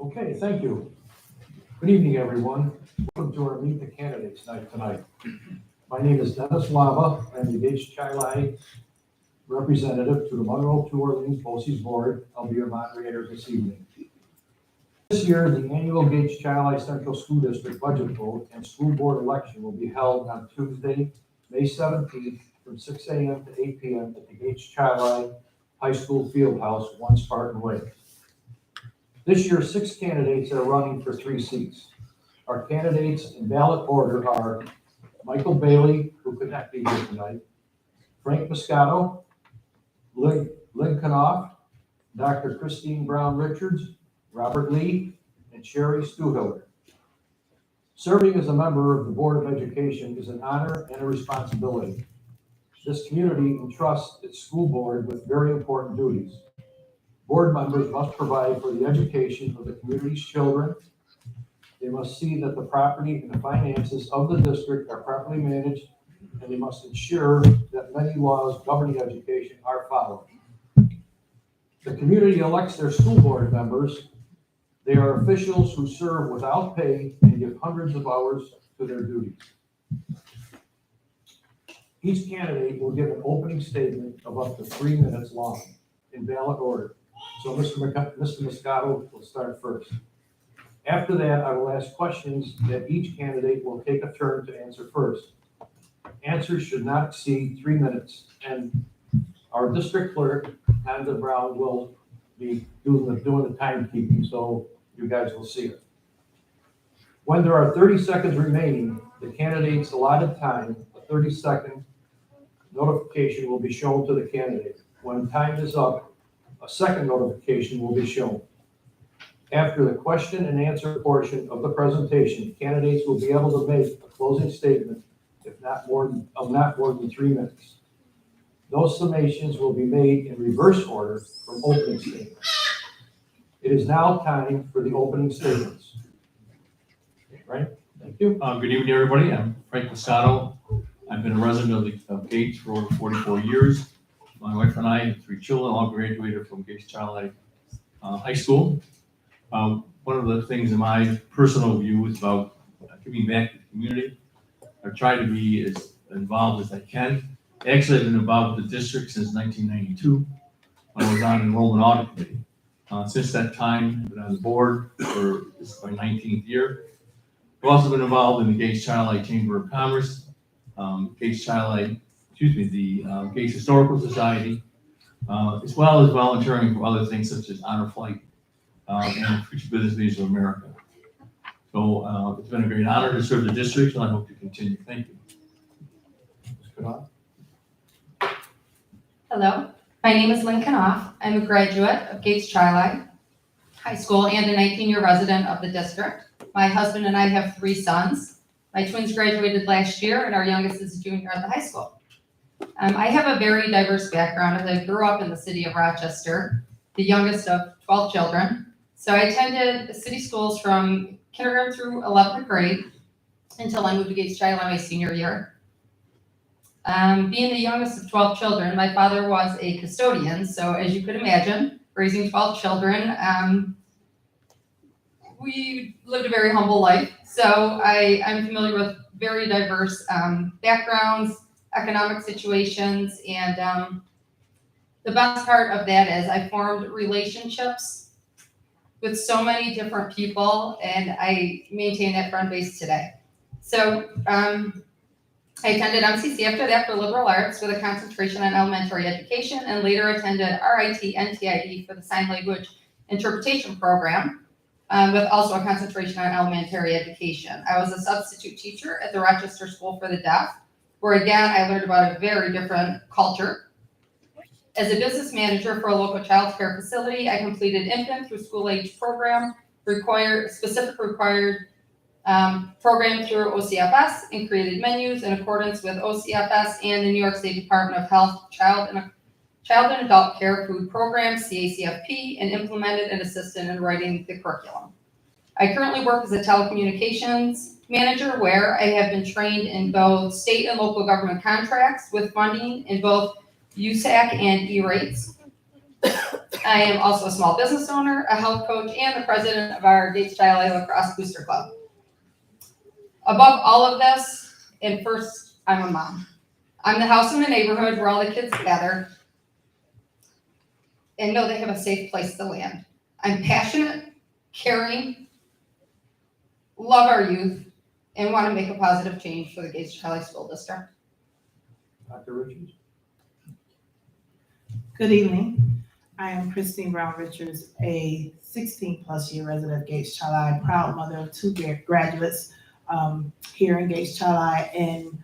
Okay, thank you. Good evening, everyone. Welcome to our Meet the Candidates night tonight. My name is Dennis Lava. I'm the Gage-Chili representative to the Monroe to Orleans BOCES Board. I'll be your moderator this evening. This year, the annual Gage-Chili Central School District budget vote and school board election will be held on Tuesday, May 17th from 6 a.m. to 8 p.m. at the Gage-Chili High School Fieldhouse, 1 Spartan Way. This year, 6 candidates are running for 3 seats. Our candidates in ballot order are Michael Bailey, who could not be here tonight, Frank Moscato, Lynn Knopf, Dr. Christine Brown Richards, Robert Lee, and Sherry Stuhiller. Serving as a member of the Board of Education is an honor and a responsibility. This community entrusts its school board with very important duties. Board members must provide for the education of the community's children. They must see that the property and the finances of the district are properly managed, and they must ensure that many laws governing education are followed. The community elects their school board members. They are officials who serve without pay and give hundreds of hours to their duties. Each candidate will give an opening statement of up to 3 minutes long in ballot order. So Mr. Moscato will start first. After that, I will ask questions that each candidate will take a turn to answer first. Answers should not exceed 3 minutes, and our district clerk, Amanda Brown, will be doing the timekeeping, so you guys will see it. When there are 30 seconds remaining, the candidate's allotted time, a 30-second notification will be shown to the candidate. When time is up, a second notification will be shown. After the question and answer portion of the presentation, candidates will be able to make a closing statement if not more than 3 minutes. Those summations will be made in reverse order from opening statements. It is now time for the opening statements. Right? Thank you. Good evening, everybody. I'm Frank Moscato. I've been a resident of Gage for over 44 years. My wife and I have 3 children, all graduated from Gage-Chili High School. One of the things in my personal view is about giving back to the community. I've tried to be as involved as I can. Actually, I've been involved with the district since 1992 when I was on enrollment audit committee. Since that time, I've been on the board for this is my 19th year. I've also been involved in the Gage-Chili Chamber of Commerce, the Gage Historical Society, as well as volunteering for other things such as Honor Flight and Future Business Leaders of America. So it's been a great honor to serve the district, and I hope to continue. Thank you. Hello, my name is Lynn Knopf. I'm a graduate of Gage-Chili High School and a 19-year resident of the district. My husband and I have 3 sons. My twins graduated last year, and our youngest is a junior at the high school. I have a very diverse background as I grew up in the city of Rochester, the youngest of 12 children. So I attended city schools from kindergarten through 11th grade until I moved to Gage-Chili my senior year. Being the youngest of 12 children, my father was a custodian. So as you could imagine, raising 12 children, we lived a very humble life. So I'm familiar with very diverse backgrounds, economic situations, and the best part of that is I formed relationships with so many different people, and I maintain that friend base today. So I attended MCC after that for liberal arts with a concentration on elementary education, and later attended RIT NTID for the sign language interpretation program, with also a concentration on elementary education. I was a substitute teacher at the Rochester School for the Deaf, where again, I learned about a very different culture. As a business manager for a local child care facility, I completed infant through school age program, required program through OCFS, and created menus in accordance with OCFS and the New York State Department of Health Child and Adult Care Food Program, CACFP, and implemented and assisted in writing the curriculum. I currently work as a telecommunications manager where I have been trained in both state and local government contracts with funding in both USAC and E-rates. I am also a small business owner, a health coach, and the president of our Gates Child Lacrosse Booster Club. Above all of this, and first, I'm a mom. I'm the house in the neighborhood where all the kids gather and know they have a safe place to land. I'm passionate, caring, love our youth, and want to make a positive change for the Gates Child School District. Dr. Richards? Good evening. I am Christine Brown Richards, a 16-plus year resident of Gates Child, proud mother of 2 graduates here in Gates Child. And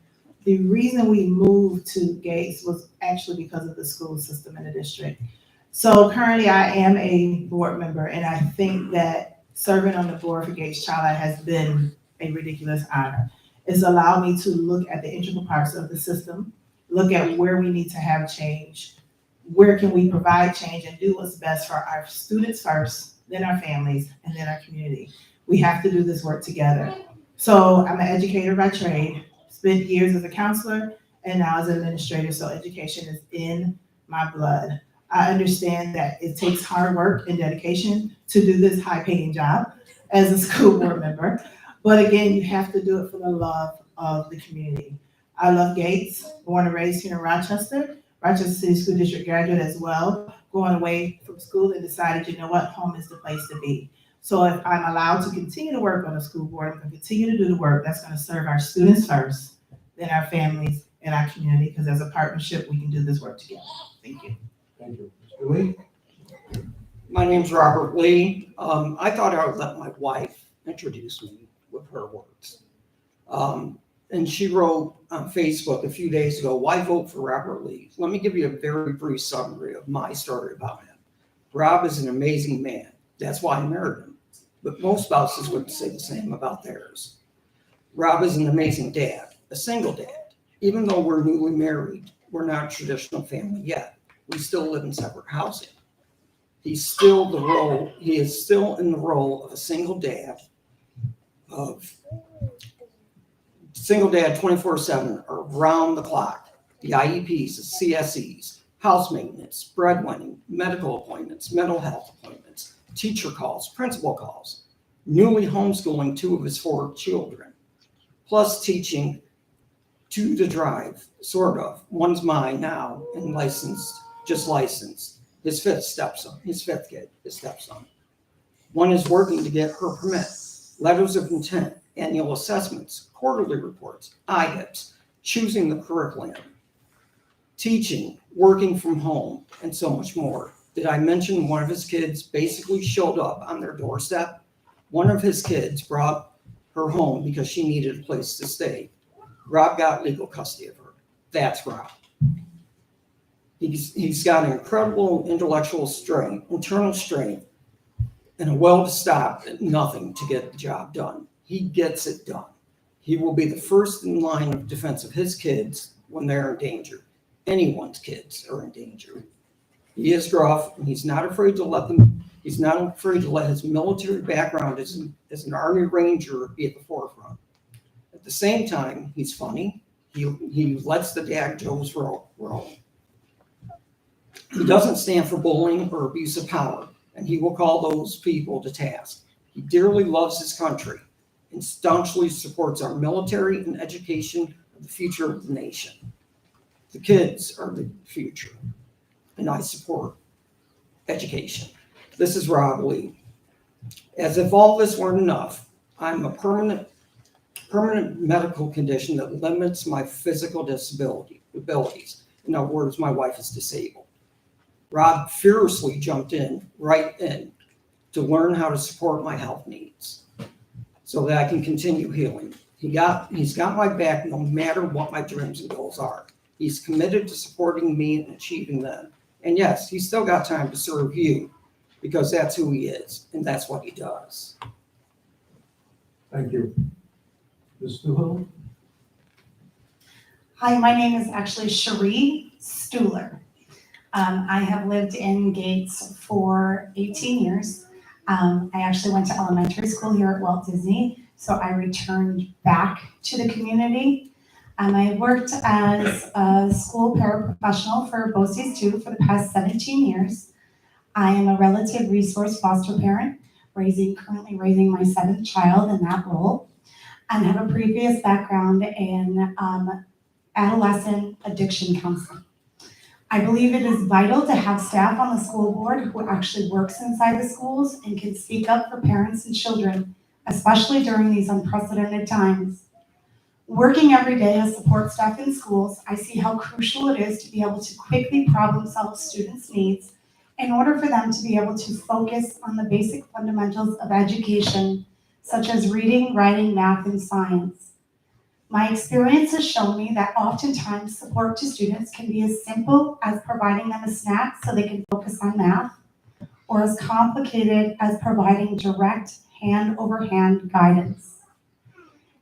the reason we moved to Gates was actually because of the school system in the district. So currently I am a board member, and I think that serving on the board for Gates Child has been a ridiculous honor. It's allowed me to look at the integral parts of the system, look at where we need to have change, where can we provide change and do what's best for our students first, then our families, and then our community. We have to do this work together. So I'm an educator by trade, spent years as a counselor, and now as an administrator, so education is in my blood. I understand that it takes hard work and dedication to do this high-paying job as a school board member. But again, you have to do it for the love of the community. I love Gates, born and raised here in Rochester City School District graduate as well, going away from school and decided, you know what, home is the place to be. So if I'm allowed to continue to work on the school board, I'm going to continue to do the work that's going to serve our students first, then our families and our community, because as a partnership, we can do this work together. Thank you. Thank you. Mr. Lee? My name's Robert Lee. I thought I would let my wife introduce me with her words. And she wrote on Facebook a few days ago, why vote for Robert Lee? Let me give you a very brief summary of my story about him. Rob is an amazing man. That's why I married him. But most spouses would say the same about theirs. Rob is an amazing dad, a single dad. Even though we're newly married, we're not a traditional family yet. We still live in separate housing. He is still in the role of a single dad 24/7, around the clock. The IEPs, the CSEs, house maintenance, breadwinning, medical appointments, mental health appointments, teacher calls, principal calls, newly homeschooling 2 of his 4 children, plus teaching 2 to drive, sort of. One's mine now and just licensed. His 5th kid, his stepson. One is working to get her permit, letters of intent, annual assessments, quarterly reports, IHIPs, choosing the curriculum, teaching, working from home, and so much more. Did I mention one of his kids basically showed up on their doorstep? One of his kids brought her home because she needed a place to stay. Rob got legal custody of her. That's Rob. He's got an incredible intellectual strength, internal strength, and a will to stop at nothing to get the job done. He gets it done. He will be the first in line of defense of his kids when they're in danger. Anyone's kids are in danger. He is gruff, and he's not afraid to let his military background as an Army Ranger be at the forefront. At the same time, he's funny. He lets the dad jokes roll. He doesn't stand for bullying or abuse of power, and he will call those people to task. He dearly loves his country and staunchly supports our military and education of the future of the nation. The kids are the future, and I support education. This is Rob Lee. As if all this weren't enough, I'm a permanent medical condition that limits my physical abilities. In other words, my wife is disabled. Rob fiercely jumped right in to learn how to support my health needs so that I can continue healing. He's got my back no matter what my dreams and goals are. He's committed to supporting me and achieving them. And yes, he's still got time to serve you because that's who he is and that's what he does. Thank you. Ms. Stuhl? Hi, my name is actually Cherie Stuhler. I have lived in Gates for 18 years. I actually went to elementary school here at Walt Disney, so I returned back to the community. I worked as a school paraprofessional for BOCES 2 for the past 17 years. I am a relative resource foster parent, currently raising my 7th child in that role, and have a previous background in adolescent addiction counseling. I believe it is vital to have staff on the school board who actually works inside the schools and can speak up for parents and children, especially during these unprecedented times. Working every day as support staff in schools, I see how crucial it is to be able to quickly problem solve students' needs in order for them to be able to focus on the basic fundamentals of education, such as reading, writing, math, and science. My experience has shown me that oftentimes support to students can be as simple as providing them a snack so they can focus on math, or as complicated as providing direct hand-over-hand guidance.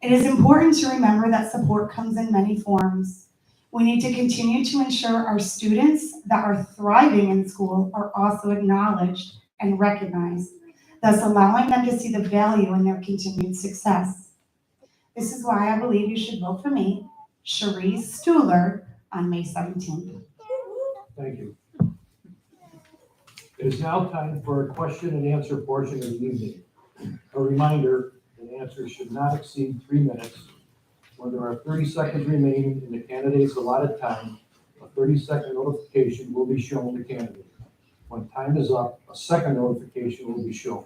It is important to remember that support comes in many forms. We need to continue to ensure our students that are thriving in school are also acknowledged and recognized, thus allowing them to see the value in their continued success. This is why I believe you should vote for me, Cherie Stuhler, on May 17th. Thank you. It is now time for a question and answer portion of the evening. A reminder, that answers should not exceed 3 minutes. When there are 30 seconds remaining in the candidate's allotted time, a 30-second notification will be shown to the candidate. When time is up, a second notification will be shown.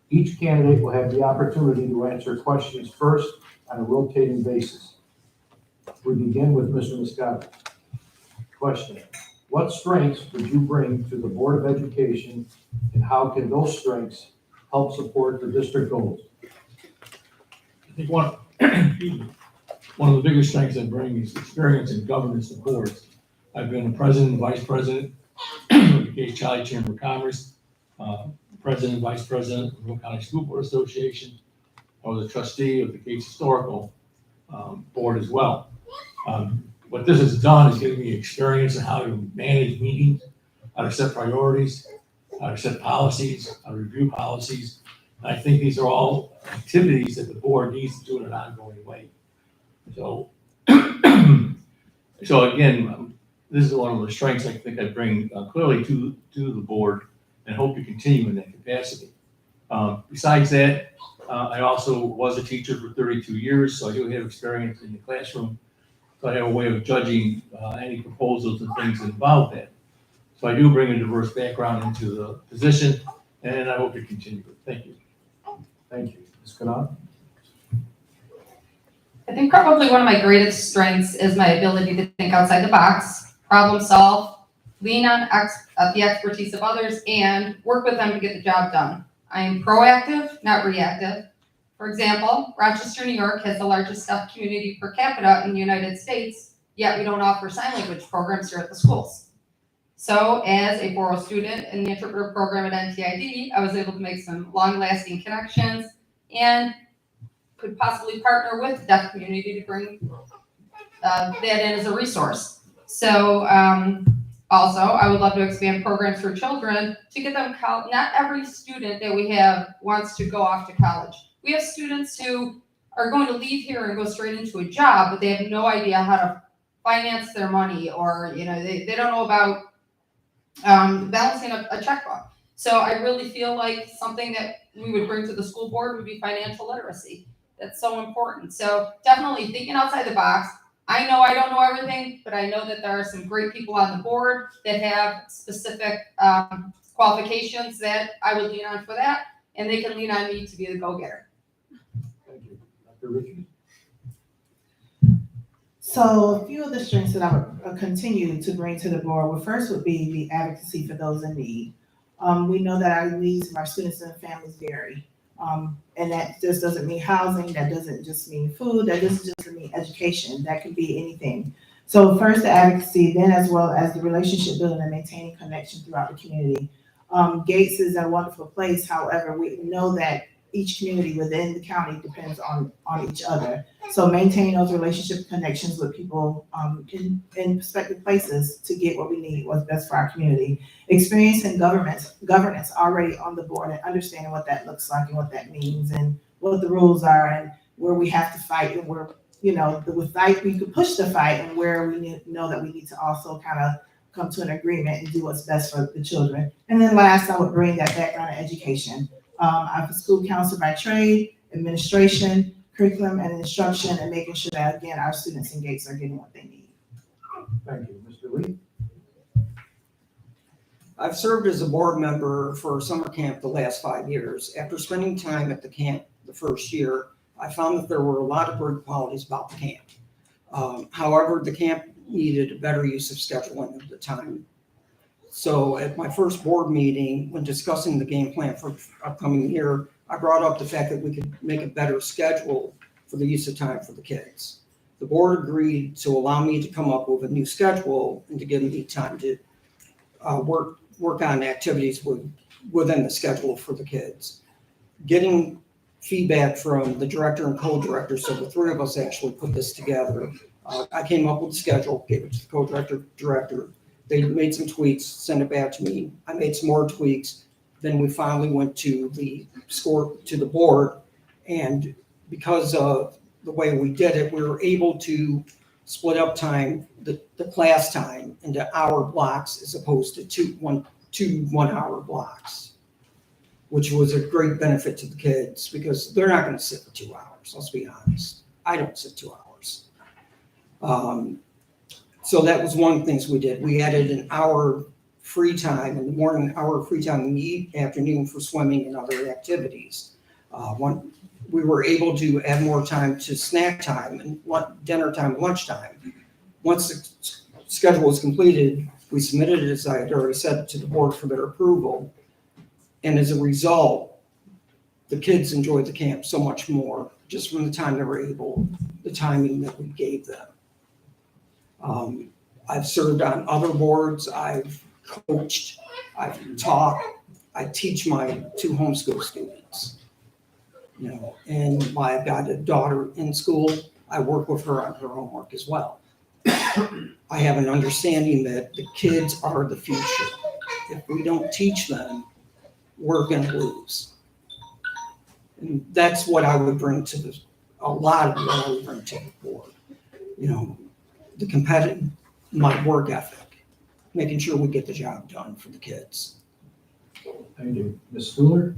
Each candidate will have the opportunity to answer questions first on a rotating basis. We begin with Mr. Moscato. Question: what strengths would you bring to the Board of Education, and how can those strengths help support the district goals? I think one of the biggest strengths I bring is experience in governance and boards. I've been a president and vice president of the Gates County Chamber of Commerce, president and vice president of the Will County School Board Association. I was a trustee of the Gates Historical Board as well. What this has done is given me experience in how to manage meetings, how to set priorities, how to set policies, how to review policies. And I think these are all activities that the board needs to do in an ongoing way. So, so again, this is one of the strengths I think I bring clearly to the board, and hope to continue in that capacity. Besides that, I also was a teacher for 32 years, so I do have experience in the classroom. So I have a way of judging any proposals and things that involve that. So I do bring a diverse background into the position, and I hope to continue it. Thank you. Thank you. Ms. Kanan? I think probably one of my greatest strengths is my ability to think outside the box, problem solve, lean on the expertise of others, and work with them to get the job done. I am proactive, not reactive. For example, Rochester, New York has the largest deaf community per capita in the United States, yet we don't offer sign language programs here at the schools. So as a Borough student in the interpreter program at NTID, I was able to make some long-lasting connections and could possibly partner with the deaf community to bring that in as a resource. So also, I would love to expand programs for children to get them not every student that we have wants to go off to college. We have students who are going to leave here and go straight into a job, but they have no idea how to finance their money, or they don't know about balancing a checkbook. So I really feel like something that we would bring to the school board would be financial literacy. That's so important. So definitely thinking outside the box. I know I don't know everything, but I know that there are some great people on the board that have specific qualifications that I would lean on for that, and they can lean on me to be the go-getter. Thank you. Dr. Richards? So a few of the strengths that I would continue to bring to the board, would be the advocacy for those in need. We know that our needs of our students and families vary. And that just doesn't mean housing, that doesn't just mean food, that doesn't just mean education, that could be anything. So first the advocacy, then as well as the relationship building and maintaining connection throughout the community. Gates is a wonderful place, however, we know that each community within the county depends on each other. So maintain those relationship connections with people in prospective places to get what we need, what's best for our community. Experience in governance already on the board, and understanding what that looks like and what that means and what the rules are and where we have to fight and where, with fight, we could push the fight, and where we know that we need to also kind of come to an agreement and do what's best for the children. And then last, I would bring that background in education. I'm a school counselor by trade, administration, curriculum and instruction, and making sure that, again, our students in Gates are getting what they need. Thank you. Mr. Lee? I've served as a board member for summer camp the last 5 years. After spending time at the camp the first year, I found that there were a lot of great qualities about the camp. However, the camp needed a better use of scheduling of the time. So at my first board meeting, when discussing the game plan for upcoming year, I brought up the fact that we could make a better schedule for the use of time for the kids. The board agreed to allow me to come up with a new schedule and to give me time to work on activities within the schedule for the kids. Getting feedback from the director and co-director, so the three of us actually put this together. I came up with the schedule, gave it to the co-director. They made some tweaks, sent it back to me. I made some more tweaks. Then we finally went to the board. And because of the way we did it, we were able to split up time, the class time, into hour blocks as opposed to two 1 hour blocks, which was a great benefit to the kids because they're not going to sit for 2 hours. Let's be honest. I don't sit 2 hours. So that was one of the things we did. We added an hour free time in the morning, an hour free time in the afternoon for swimming and other activities. We were able to add more time to snack time and dinner time and lunchtime. Once the schedule was completed, we submitted it, as I had already said, to the board for their approval. And as a result, the kids enjoyed the camp so much more just from the time they were able, the timing that we gave them. I've served on other boards, I've coached, I've taught, I teach my 2 homeschool students. And I've got a daughter in school, I work with her on her homework as well. I have an understanding that the kids are the future. If we don't teach them, we're going to lose. And that's what I would bring to a lot of what I would bring to the board. The competitive, my work ethic, making sure we get the job done for the kids. Thank you. Ms. Stuhler?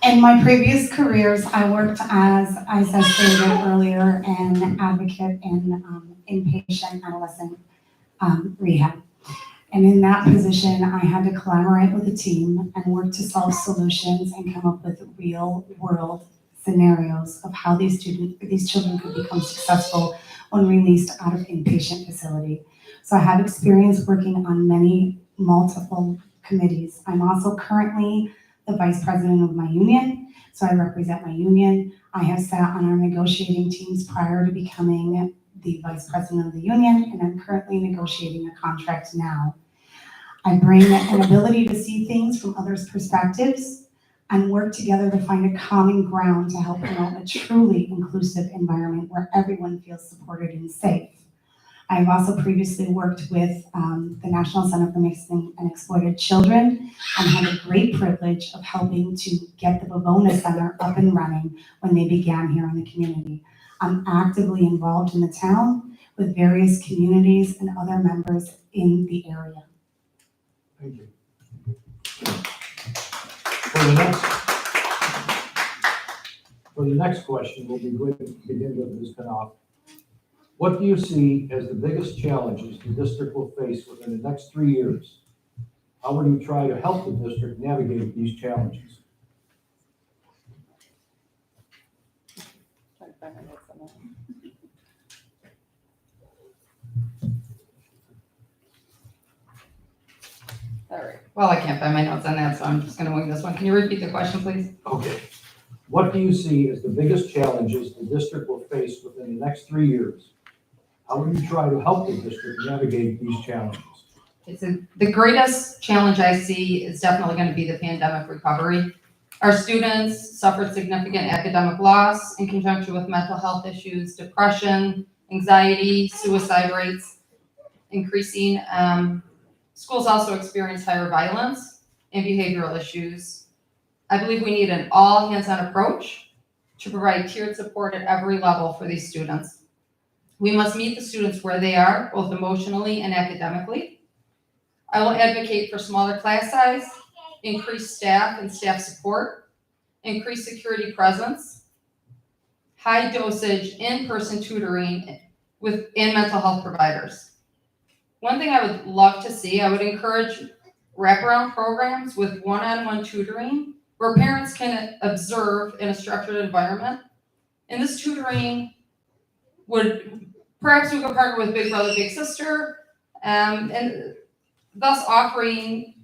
In my previous careers, I worked as I stated earlier, an advocate in inpatient adolescent rehab. And in that position, I had to collaborate with a team and work to solve solutions and come up with real world scenarios of how these children could become successful when released out of inpatient facility. So I have experience working on multiple committees. I'm also currently the vice president of my union, so I represent my union. I have sat on our negotiating teams prior to becoming the vice president of the union, and I'm currently negotiating a contract now. I bring an ability to see things from others' perspectives and work together to find a common ground to help promote a truly inclusive environment where everyone feels supported and safe. I've also previously worked with the National Center for Missing and Exploited Children and had a great privilege of helping to get the Bavona Center up and running when they began here in the community. I'm actively involved in the town with various communities and other members in the area. Thank you. For the next question, we'll begin with Ms. Knopf. What do you see as the biggest challenges the district will face within the next 3 years? How will you try to help the district navigate these challenges? All right. Well, I can't find my notes on that, so I'm just going to wing this one. Can you repeat the question, please? Okay. What do you see as the biggest challenges the district will face within the next 3 years? How will you try to help the district navigate these challenges? The greatest challenge I see is definitely going to be the pandemic recovery. Our students suffered significant academic loss in conjunction with mental health issues, depression, anxiety, suicide rates increasing. Schools also experience higher violence and behavioral issues. I believe we need an all hands-on approach to provide tiered support at every level for these students. We must meet the students where they are, both emotionally and academically. I will advocate for smaller class size, increased staff and staff support, increased security presence, high dosage in-person tutoring and mental health providers. One thing I would love to see, I would encourage wraparound programs with one-on-one tutoring where parents can observe in a structured environment. And this tutoring perhaps we could partner with Big Brother, Big Sister, and thus offering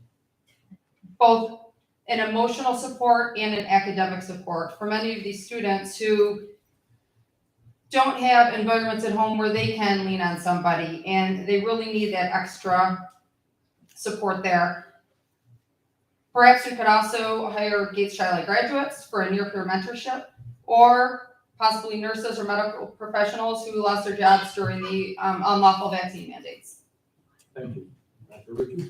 both an emotional support and an academic support for many of these students who don't have environments at home where they can lean on somebody, and they really need that extra support there. Perhaps we could also hire Gates Child graduates for a near-peer mentorship, or possibly nurses or medical professionals who lost their jobs during the unlawful vaccine mandates. Thank you. Dr. Richards?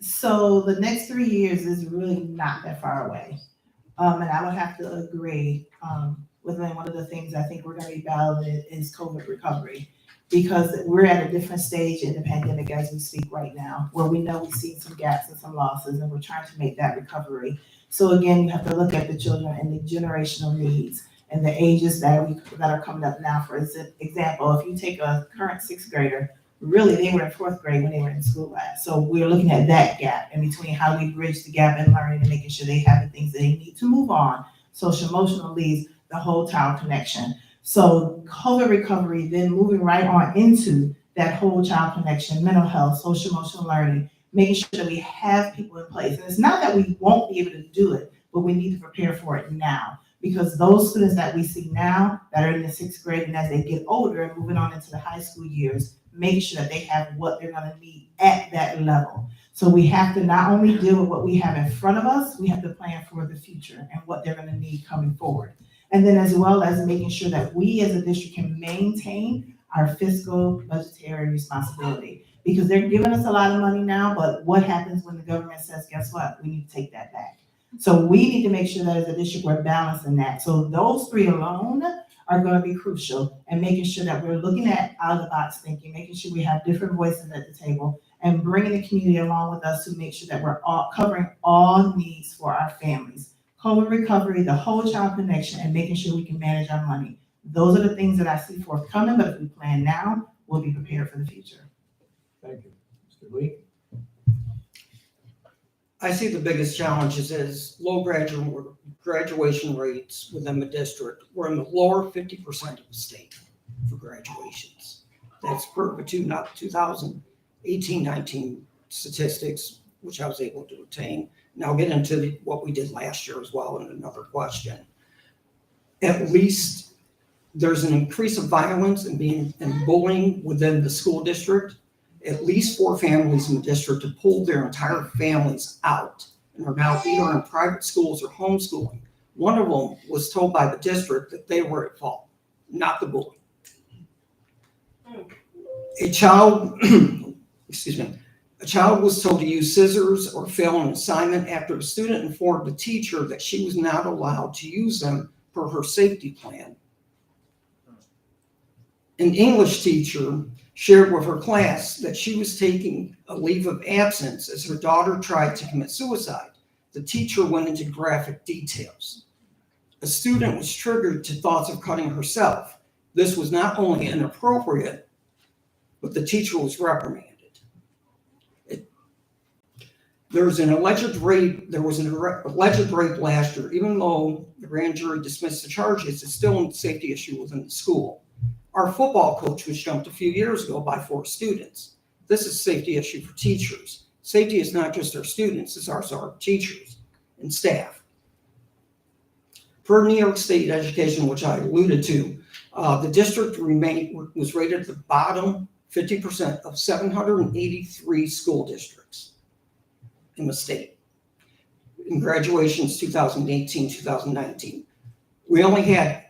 So the next 3 years is really not that far away. And I would have to agree, with one of the things I think we're gonna be battling is COVID recovery. Because we're at a different stage in the pandemic as we speak right now, where we know we've seen some gaps and some losses, and we're trying to make that recovery. So again, you have to look at the children and the generational needs and the ages that are coming up now. For example, if you take a current sixth grader, really they were in fourth grade when they were in school last. So we're looking at that gap in between how we bridge the gap in learning and making sure they have the things they need to move on. Social emotional needs, the whole child connection. So COVID recovery, then moving right on into that whole child connection, mental health, social emotional learning, making sure that we have people in place. And it's not that we won't be able to do it, but we need to prepare for it now. Because those students that we see now that are in the sixth grade, and as they get older and moving on into the high school years, make sure that they have what they're gonna need at that level. So we have to not only deal with what we have in front of us, we have to plan for the future and what they're gonna need coming forward. And then as well as making sure that we as a district can maintain our fiscal budgetary responsibility. Because they're giving us a lot of money now, but what happens when the government says, guess what? We need to take that back. So we need to make sure that as a district, we're balancing that. So those three alone are gonna be crucial, and making sure that we're looking at out of the box thinking, making sure we have different voices at the table, and bringing the community along with us to make sure that we're all covering all needs for our families. COVID recovery, the whole child connection, and making sure we can manage our money. Those are the things that I see forthcoming, but if we plan now, we'll be prepared for the future. Thank you. Mr. Lee? I see the biggest challenges is low graduation rates within the district. We're in the lower 50% of the state for graduations. That's per the 2018-19 statistics, which I was able to obtain. Now I'll get into what we did last year as well in another question. At least there's an increase of violence and bullying within the school district. At least 4 families in the district have pulled their entire families out and are now either in private schools or homeschooling. One of them was told by the district that they were at fault, not the bully. A child, a child was told to use scissors or fail an assignment after a student informed the teacher that she was not allowed to use them per her safety plan. An English teacher shared with her class that she was taking a leave of absence as her daughter tried to commit suicide. The teacher went into graphic details. A student was triggered to thoughts of cutting herself. This was not only inappropriate, but the teacher was reprimanded. There was an alleged rape last year. Even though the grand jury dismissed the charges, it's still a safety issue within the school. Our football coach was jumped a few years ago by 4 students. This is a safety issue for teachers. Safety is not just our students, it's also our teachers and staff. Per New York State Education, which I alluded to, the district was rated at the bottom 50% of 783 school districts in the state. In graduations 2018-2019, we only had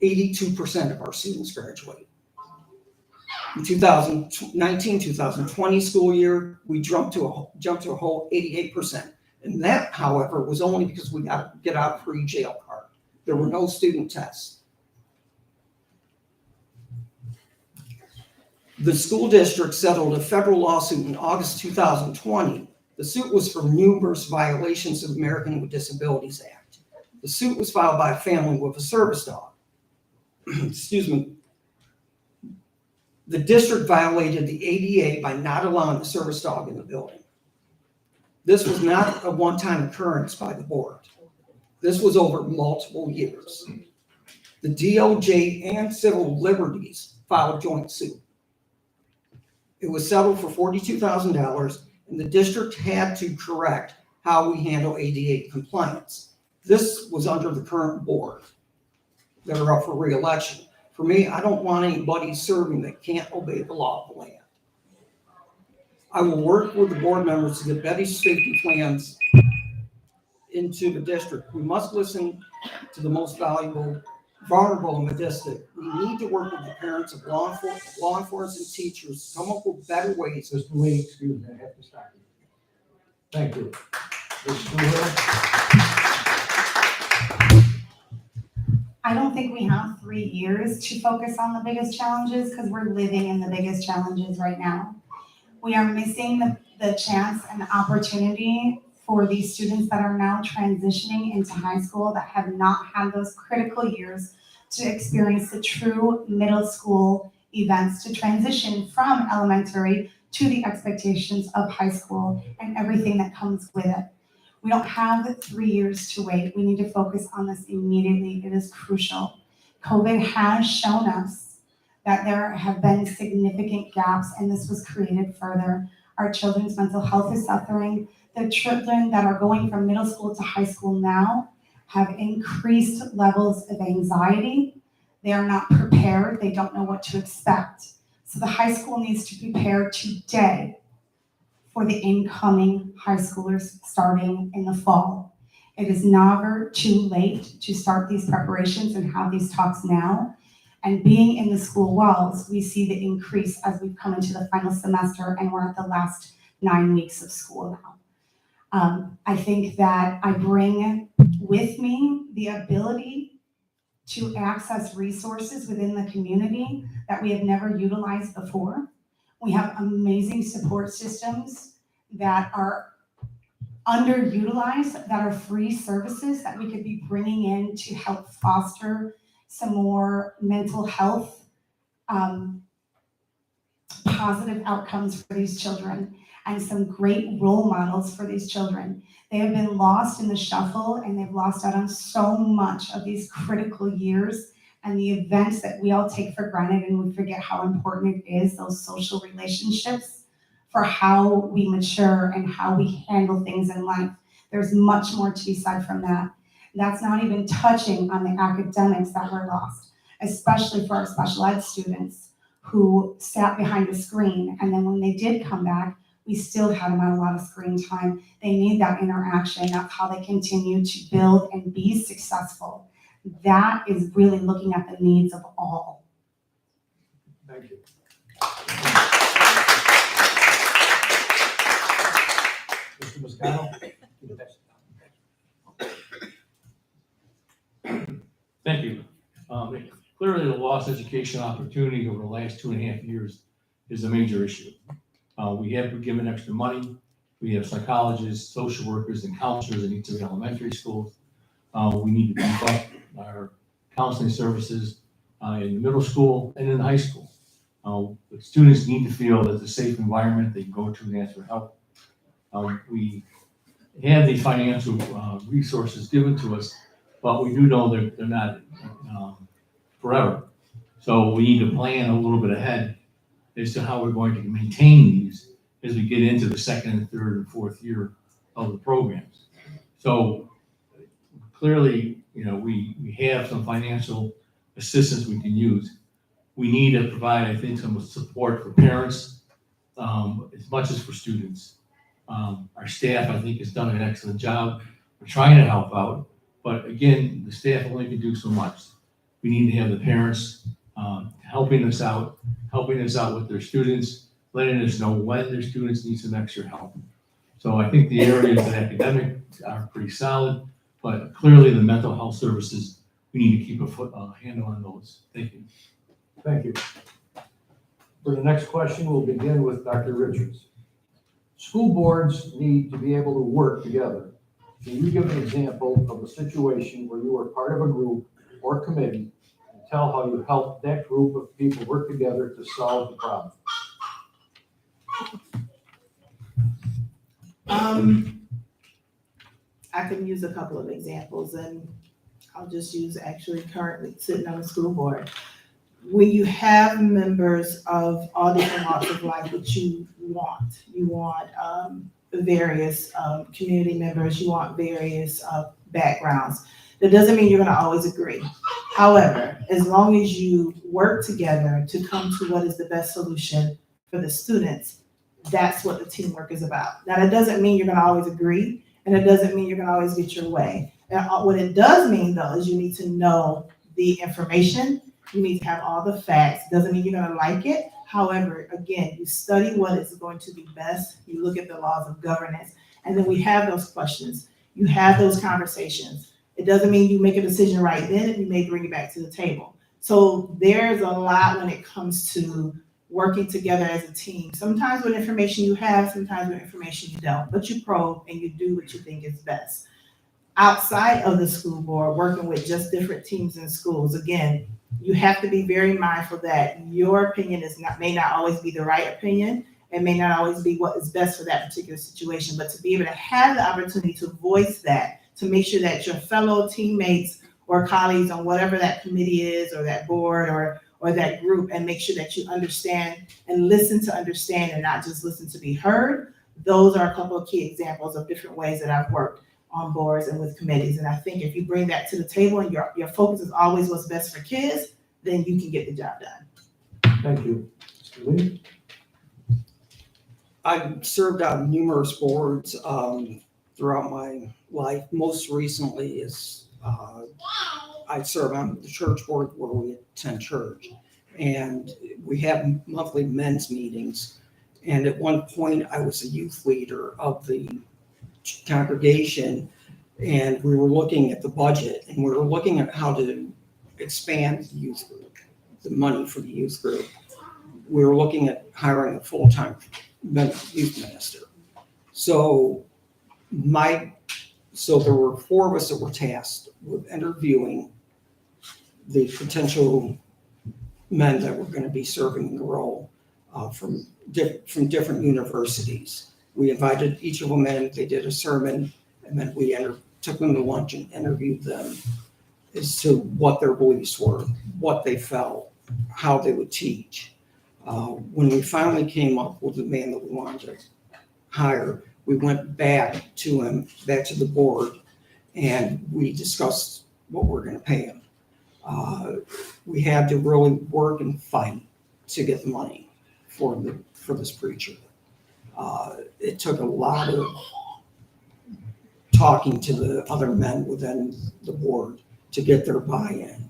82% of our students graduate. In 2019-2020 school year, we jumped to a whole 88%. And that, however, was only because we got a get out free jail card. There were no student tests. The school district settled a federal lawsuit in August 2020. The suit was for numerous violations of American with Disabilities Act. The suit was filed by a family with a service dog. Excuse me. The district violated the ADA by not allowing the service dog in the building. This was not a one-time occurrence by the board. This was over multiple years. The DOJ and Civil Liberties filed a joint suit. It was settled for $42,000, and the district had to correct how we handle ADA compliance. This was under the current board that are up for re-election. For me, I don't want anybody serving that can't obey the law of the land. I will work with the board members to get better safety plans into the district. We must listen to the most vulnerable in the district. We need to work with the parents of law enforcement teachers to come up with better ways. Mr. Lee, excuse me, I have to stop you. Thank you. Ms. Stuler? I don't think we have 3 years to focus on the biggest challenges because we're living in the biggest challenges right now. We are missing the chance and the opportunity for these students that are now transitioning into high school that have not had those critical years to experience the true middle school events, to transition from elementary to the expectations of high school and everything that comes with it. We don't have 3 years to wait. We need to focus on this immediately. It is crucial. COVID has shown us that there have been significant gaps, and this was created further. Our children's mental health is suffering. The children that are going from middle school to high school now have increased levels of anxiety. They are not prepared. They don't know what to expect. So the high school needs to prepare today for the incoming high schoolers starting in the fall. It is never too late to start these preparations and have these talks now. And being in the school walls, we see the increase as we've come into the final semester and we're at the last 9 weeks of school now. I think that I bring with me the ability to access resources within the community that we have never utilized before. We have amazing support systems that are underutilized, that are free services that we could be bringing in to help foster some more mental health positive outcomes for these children and some great role models for these children. They have been lost in the shuffle and they've lost out on so much of these critical years and the events that we all take for granted, and we forget how important it is, those social relationships, for how we mature and how we handle things in life. There's much more to be said from that. That's not even touching on the academics that were lost, especially for our special ed students who sat behind a screen, and then when they did come back, we still had them on a lot of screen time. They need that interaction. That's how they continue to build and be successful. That is really looking at the needs of all. Thank you. Mr. Moscato? Thank you. Clearly, the lost education opportunity over the last 2.5 years is a major issue. We have been given extra money. We have psychologists, social workers, and counselors in each of the elementary schools. We need to beef up our counseling services in the middle school and in high school. The students need to feel that it's a safe environment they can go to and ask for help. We have the financial resources given to us, but we do know they're not forever. So we need to plan a little bit ahead as to how we're going to maintain these as we get into the second and third and fourth year of the programs. So clearly, we have some financial assistance we can use. We need to provide, I think, some support for parents as much as for students. Our staff, I think, has done an excellent job. We're trying to help out, but again, the staff only can do so much. We need to have the parents helping us out with their students, letting us know when their students need some extra help. So I think the areas of academic are pretty solid, but clearly the mental health services, we need to keep a handle on those. Thank you. Thank you. For the next question, we'll begin with Dr. Richards. School boards need to be able to work together. Can you give an example of a situation where you were part of a group or committee and tell how you helped that group of people work together to solve the problem? I can use a couple of examples, and I'll just use actually currently sitting on the school board. When you have members of all different walks of life that you want various community members, you want various backgrounds. That doesn't mean you're gonna always agree. However, as long as you work together to come to what is the best solution for the students, that's what the teamwork is about. Now, that doesn't mean you're gonna always agree, and it doesn't mean you're gonna always get your way. And what it does mean, though, is you need to know the information, you need to have all the facts. Doesn't mean you're gonna like it. However, again, you study what is going to be best, you look at the laws of governance, and then we have those questions. You have those conversations. It doesn't mean you make a decision right then, and you may bring it back to the table. So there's a lot when it comes to working together as a team. Sometimes with information you have, sometimes with information you don't, but you probe and you do what you think is best. Outside of the school board, working with just different teams in schools, again, you have to be very mindful that your opinion may not always be the right opinion, and may not always be what is best for that particular situation, but to be able to have the opportunity to voice that, to make sure that your fellow teammates or colleagues on whatever that committee is, or that board, or that group, and make sure that you understand and listen to understand and not just listen to be heard. Those are a couple of key examples of different ways that I've worked on boards and with committees. And I think if you bring that to the table and your focus is always what's best for kids, then you can get the job done. Thank you. Mr. Lee? I've served on numerous boards throughout my life. Most recently is I serve on the church board where we attend church, and we have monthly men's meetings. And at one point, I was a youth leader of the congregation, and we were looking at the budget, and we were looking at how to expand the youth group, the money for the youth group. We were looking at hiring a full-time youth minister. So there were 4 of us that were tasked with interviewing the potential men that were going to be serving in the role from different universities. We invited each of them in, they did a sermon, and then we took them to lunch and interviewed them as to what their beliefs were, what they felt, how they would teach. When we finally came up with the man that we wanted to hire, we went back to the board, and we discussed what we're going to pay him. We had to really work and fight to get the money for this preacher. It took a lot of talking to the other men within the board to get their buy-in.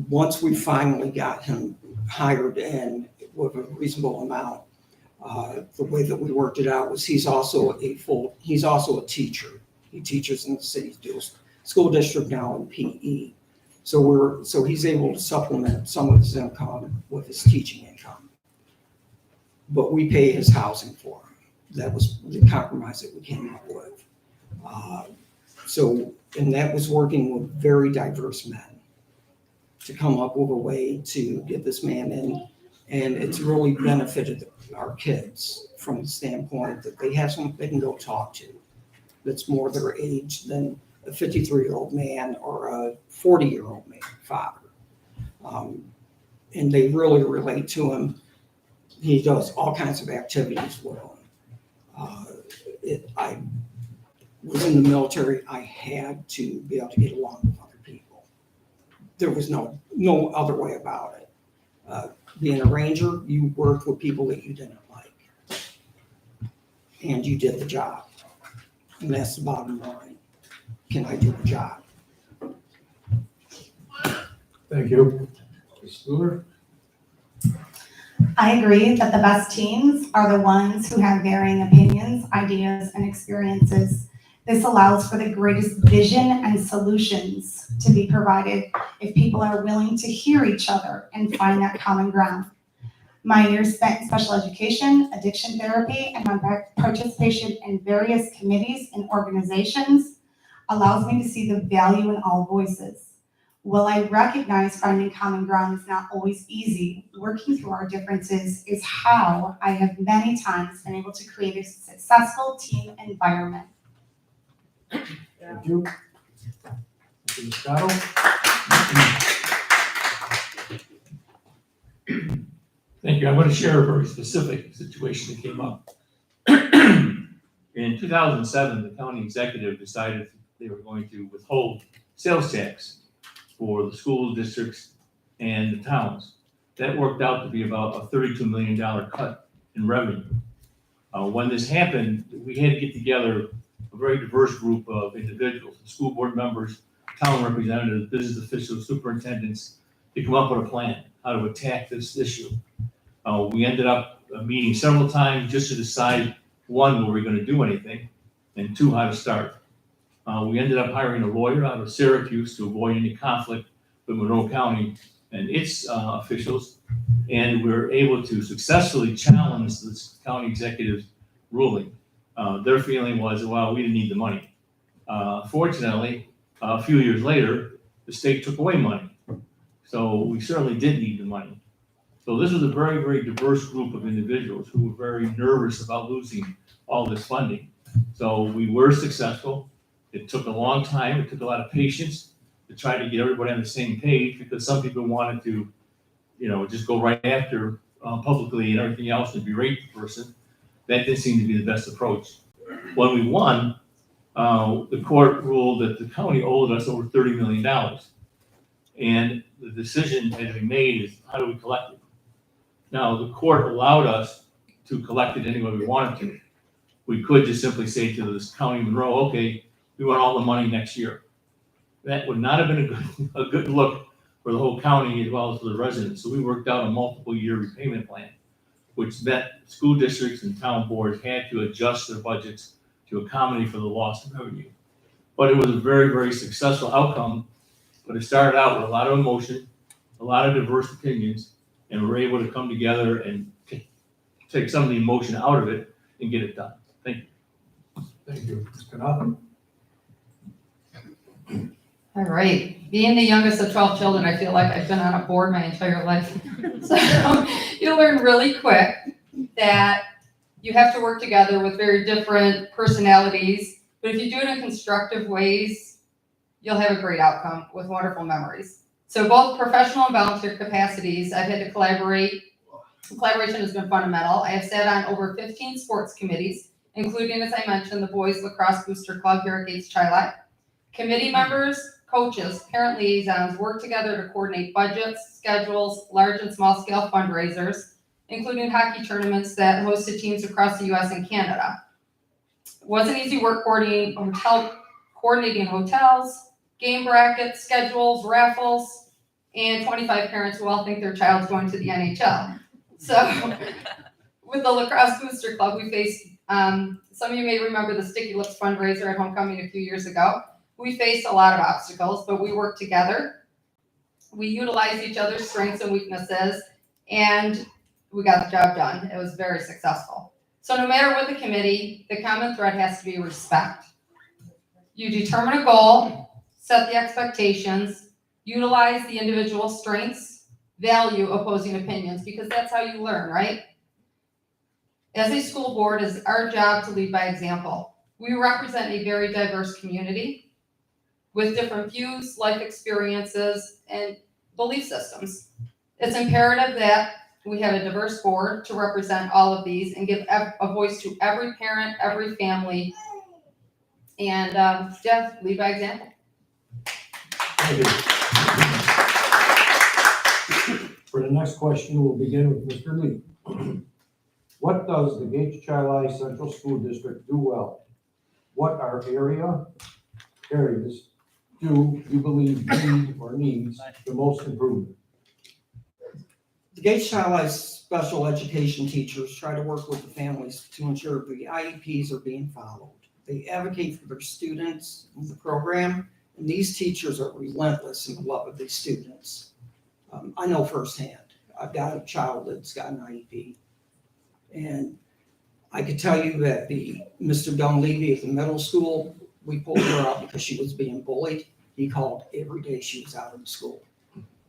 Once we finally got him hired in with a reasonable amount, the way that we worked it out was he's also a teacher. He teaches in the city school district now in PE. So he's able to supplement some of his income with his teaching income. But we pay his housing for him. That was the compromise that we came up with. And that was working with very diverse men to come up with a way to get this man in. And it's really benefited our kids from the standpoint that they have someone they can go talk to that's more their age than a 53-year-old man or a 40-year-old man, father. And they really relate to him. He does all kinds of activities with them. I was in the military. I had to be able to get along with other people. There was no other way about it. Being a ranger, you worked with people that you didn't like, and you did the job. And that's the bottom line. Can I do the job? Thank you. Ms. Stuhler? I agree that the best teams are the ones who have varying opinions, ideas, and experiences. This allows for the greatest vision and solutions to be provided if people are willing to hear each other and find that common ground. My years spent in special education, addiction therapy, and my participation in various committees and organizations allows me to see the value in all voices. While I recognize finding common ground is not always easy, working through our differences is how I have many times been able to create a successful team environment. Thank you. Mr. Moscato? Thank you. I'm going to share a very specific situation that came up. In 2007, the county executive decided they were going to withhold sales tax for the school districts and the towns. That worked out to be about a $32 million cut in revenue. When this happened, we had to get together a very diverse group of individuals, school board members, town representatives, business officials, superintendents, to come up with a plan, how to attack this issue. We ended up meeting several times just to decide, one, were we going to do anything, and two, how to start. We ended up hiring a lawyer out of Syracuse to avoid any conflict with Monroe County and its officials, and we were able to successfully challenge this county executive's ruling. Their feeling was, well, we didn't need the money. Fortunately, a few years later, the state took away money. So we certainly did need the money. So this was a very, very diverse group of individuals who were very nervous about losing all this funding. So we were successful. It took a long time. It took a lot of patience to try to get everybody on the same page, because some people wanted to, just go right after publicly and everything else and berate the person. That didn't seem to be the best approach. When we won, the court ruled that the county owed us over $30 million. And the decision had to be made is, how do we collect it? Now, the court allowed us to collect it any way we wanted to. We could just simply say to this county Monroe, okay, we want all the money next year. That would not have been a good look for the whole county as well as for the residents. So we worked out a multiple year repayment plan, which meant school districts and town boards had to adjust their budgets to accommodate for the loss of revenue. But it was a very, very successful outcome. But it started out with a lot of emotion, a lot of diverse opinions, and we were able to come together and take some of the emotion out of it and get it done. Thank you. Thank you. Mr. Knopf? All right. Being the youngest of 12 children, I feel like I've been on a board my entire life. So you learn really quick that you have to work together with very different personalities, but if you do it in constructive ways, you'll have a great outcome with wonderful memories. So both professional and volunteer capacities, I've had to collaborate. Collaboration has been fundamental. I have sat on over 15 sports committees, including, as I mentioned, the Boys Lacrosse Booster Club here at Gates Chi-Li. Committee members, coaches, parent liaisons work together to coordinate budgets, schedules, large and small scale fundraisers, including hockey tournaments that hosted teams across the US and Canada. It wasn't easy work coordinating hotels, game brackets, schedules, raffles, and 25 parents who all think their child's going to the NHL. So with the Lacrosse Booster Club, we faced, some of you may remember the Sticky Lips fundraiser at homecoming a few years ago. We faced a lot of obstacles, but we worked together. We utilized each other's strengths and weaknesses, and we got the job done. It was very successful. So no matter what the committee, the common thread has to be respect. You determine a goal, set the expectations, utilize the individual strengths, value opposing opinions, because that's how you learn, right? As a school board, it's our job to lead by example. We represent a very diverse community with different views, life experiences, and belief systems. It's imperative that we have a diverse board to represent all of these and give a voice to every parent, every family, and lead by example. Thank you. For the next question, we'll begin with Mr. Lee. What does the Gates Chi-Li Central School District do well? What are areas do you believe need or needs the most improvement? The Gates Child Life special education teachers try to work with the families to ensure the IEPs are being followed. They advocate for their students in the program, and these teachers are relentless in the love of these students. I know firsthand. I've got a child that's got an IEP, and I could tell you that Mr. Dunleavy at the middle school, we pulled her out because she was being bullied. He called every day she was out of the school,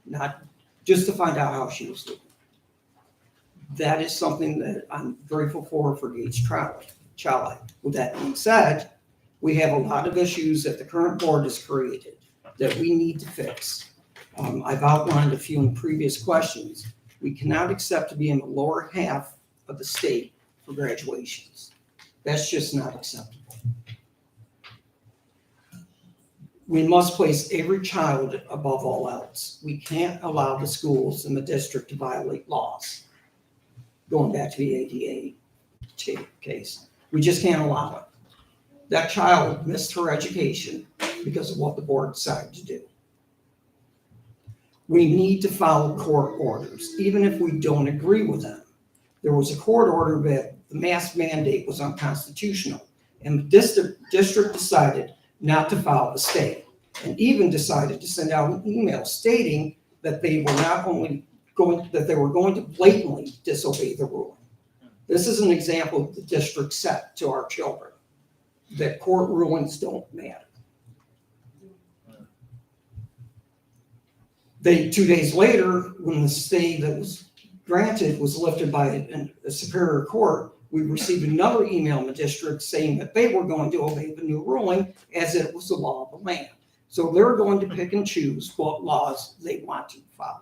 not just to find out how she was doing. That is something that I'm grateful for Gates Child Life. With that being said, we have a lot of issues that the current board has created that we need to fix. I've outlined a few in previous questions. We cannot accept to be in the lower half of the state for graduations. That's just not acceptable. We must place every child above all else. We can't allow the schools in the district to violate laws. Going back to the ADA case, we just can't allow it. That child missed her education because of what the board decided to do. We need to follow court orders, even if we don't agree with them. There was a court order that the mask mandate was unconstitutional, and the district decided not to follow the state, and even decided to send out an email stating that they were not only that they were going to blatantly disobey the ruling. This is an example the district set to our children, that court rulings don't matter. 2 days later, when the stay that was granted was lifted by a superior court, we received another email in the district saying that they were going to obey the new ruling as it was the law of the land. So they're going to pick and choose what laws they want to follow.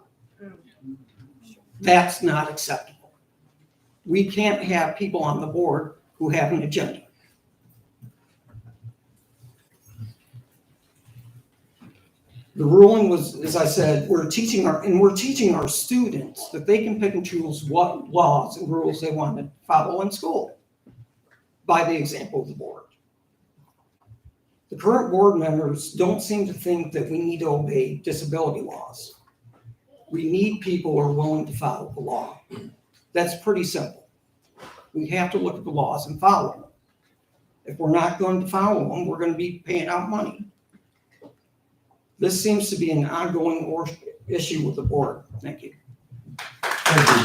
That's not acceptable. We can't have people on the board who have an agenda. The ruling was, as I said, we're teaching our students that they can pick and choose what laws and rules they want to follow in school by the example of the board. The current board members don't seem to think that we need to obey disability laws. We need people who are willing to follow the law. That's pretty simple. We have to look at the laws and follow them. If we're not going to follow them, we're going to be paying out money. This seems to be an ongoing issue with the board. Thank you. Thank you.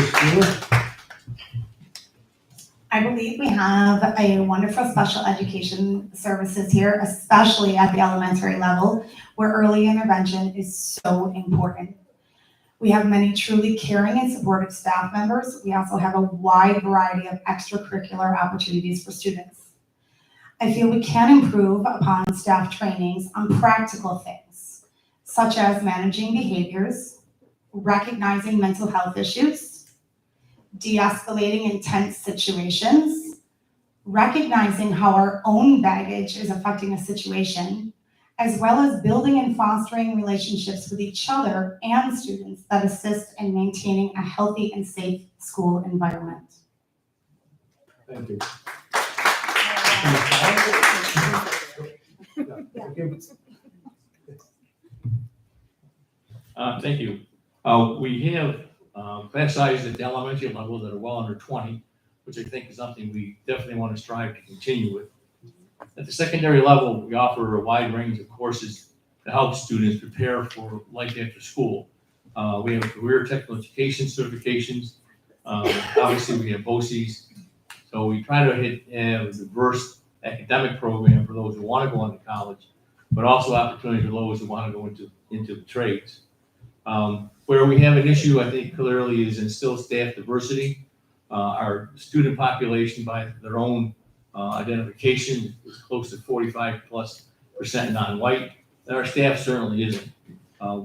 Ms. Stewart? I believe we have a wonderful special education services here, especially at the elementary level, where early intervention is so important. We have many truly caring and supportive staff members. We also have a wide variety of extracurricular opportunities for students. I feel we can improve upon staff trainings on practical things, such as managing behaviors, recognizing mental health issues, de-escalating intense situations, recognizing how our own baggage is affecting a situation, as well as building and fostering relationships with each other and students that assist in maintaining a healthy and safe school environment. Thank you. Thank you. We have class sizes at the elementary level that are well under 20, which I think is something we definitely want to strive to continue with. At the secondary level, we offer a wide range of courses to help students prepare for life after school. We have career technical education certifications. Obviously, we have BOCES. So we try to have a diverse academic program for those who want to go into college, but also opportunity for those who want to go into the trades. Where we have an issue, I think clearly, is instill staff diversity. Our student population, by their own identification, is close to 45+% non-white, and our staff certainly isn't.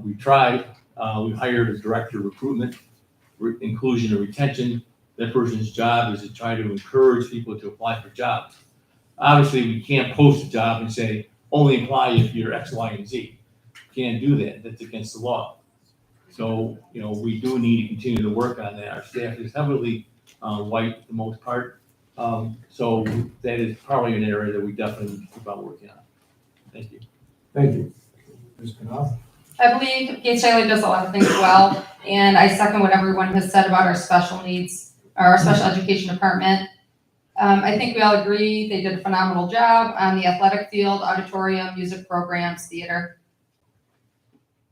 We tried. We hired a director of recruitment, inclusion and retention. That person's job is to try to encourage people to apply for jobs. Obviously, we can't post a job and say, only apply if you're X, Y, and Z. You can't do that. That's against the law. So, we do need to continue to work on that. Our staff is heavily white for the most part. So that is probably an area that we definitely need to keep on working on. Thank you. Thank you. Ms. Knopf? I believe Gates Child does a lot of things well, and I second what everyone has said about our special needs, our special education department. I think we all agree they did a phenomenal job on the athletic field, auditorium, music programs, theater.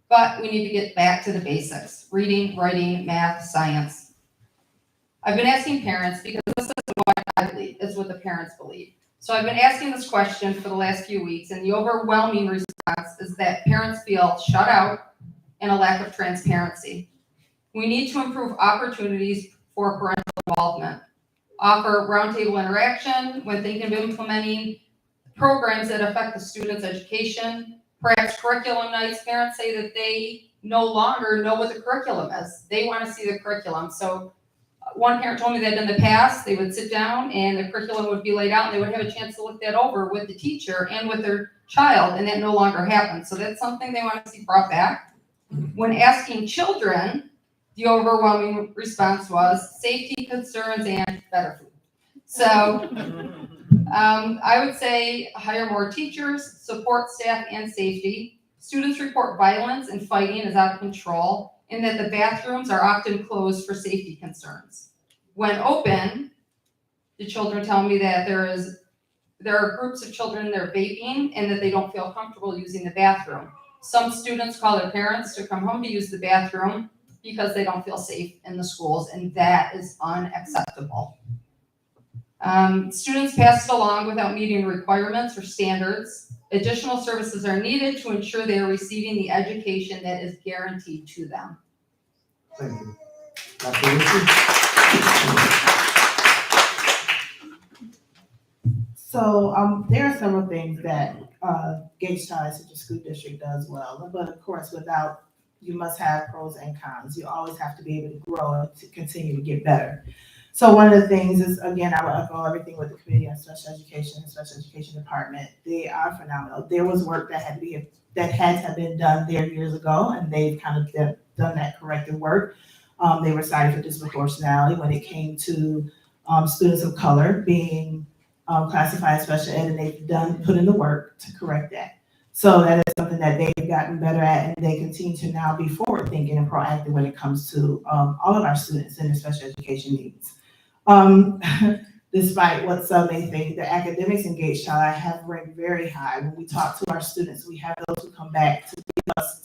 But we need to get back to the basics: reading, writing, math, science. I've been asking parents, because this is what I believe, is what the parents believe. So I've been asking this question for the last few weeks, and the overwhelming response is that parents feel shut out and a lack of transparency. We need to improve opportunities for parental involvement, offer roundtable interaction when thinking of implementing programs that affect the student's education, perhaps curriculum nights. Parents say that they no longer know what the curriculum is. They want to see the curriculum. So one parent told me that in the past, they would sit down and the curriculum would be laid out and they would have a chance to look that over with the teacher and with their child, and that no longer happens. So that's something they want to see brought back. When asking children, the overwhelming response was safety concerns and better food. So I would say hire more teachers, support staff and safety. Students report violence and fighting is out of control, and that the bathrooms are often closed for safety concerns. When open, the children tell me that there are groups of children that are vaping and that they don't feel comfortable using the bathroom. Some students call their parents to come home to use the bathroom because they don't feel safe in the schools, and that is unacceptable. Students pass it along without meeting requirements or standards. Additional services are needed to ensure they are receiving the education that is guaranteed to them. Thank you. Dr. Richards? So there are several things that Gates Child Central School District does well, but of course, you must have pros and cons. You always have to be able to grow and to continue to get better. So one of the things is, again, I will echo everything with the Committee on Special Education and Special Education Department. They are phenomenal. There was work that had to have been done there years ago, and they've kind of done that corrective work. They were cited for disproportionality when it came to students of color being classified as special ed, and they've put in the work to correct that. So that is something that they've gotten better at, and they continue to now be forward thinking and proactive when it comes to all of our students and their special education needs. Despite what some may think, the academics in Gates Child have ranked very high. When we talk to our students, we have those who come back to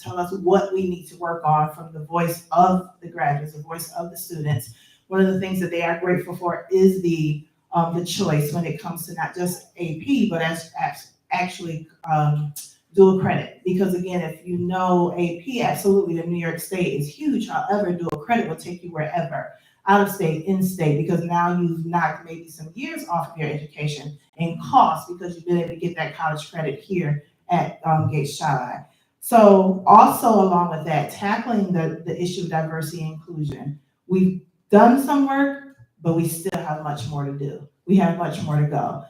tell us what we need to work on from the voice of the graduates, the voice of the students. One of the things that they are grateful for is the choice when it comes to not just AP, but actually dual credit. Because again, if you know AP, absolutely, the New York State is huge. However, dual credit will take you wherever, out of state, in state, because now you've knocked maybe some years off of your education and cost because you've been able to get that college credit here at Gates Child. So also along with that, tackling the issue of diversity and inclusion. We've done some work, but we still have much more to do. We have much more to go.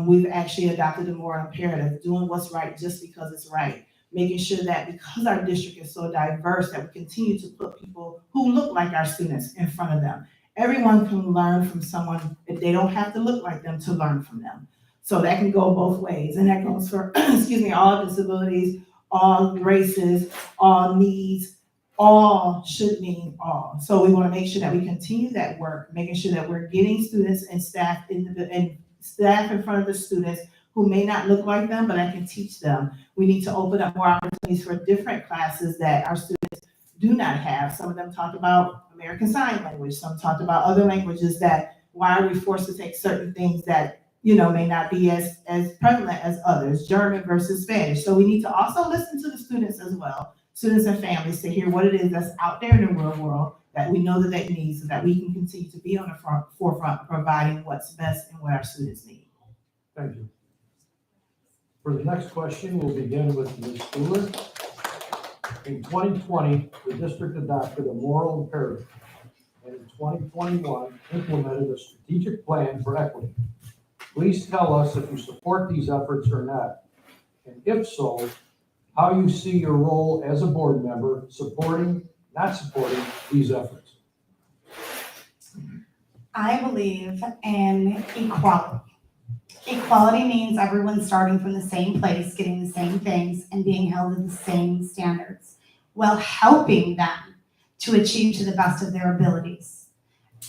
We've actually adopted a more imperative, doing what's right just because it's right. Making sure that because our district is so diverse that we continue to put people who look like our students in front of them. Everyone can learn from someone, if they don't have to look like them to learn from them. So that can go both ways, and that goes for, all disabilities, all races, all needs, all should mean all. So we want to make sure that we continue that work, making sure that we're getting students and staff in front of the students who may not look like them, but I can teach them. We need to open up more opportunities for different classes that our students do not have. Some of them talk about American Sign Language. Some talked about other languages that, why are we forced to take certain things that, may not be as prevalent as others, German versus Spanish. So we need to also listen to the students as well, students and families, to hear what it is that's out there in the real world that we know that they need, so that we can continue to be on the forefront of providing what's best and what our students need. Thank you. For the next question, we'll begin with Ms. Stuhler. In 2020, the district adopted a moral imperative, and in 2021, implemented a strategic plan for equity. Please tell us if you support these efforts or not, and if so, how you see your role as a board member supporting, not supporting these efforts. I believe in equality. Equality means everyone starting from the same place, getting the same things, and being held to the same standards. while helping them to achieve to the best of their abilities.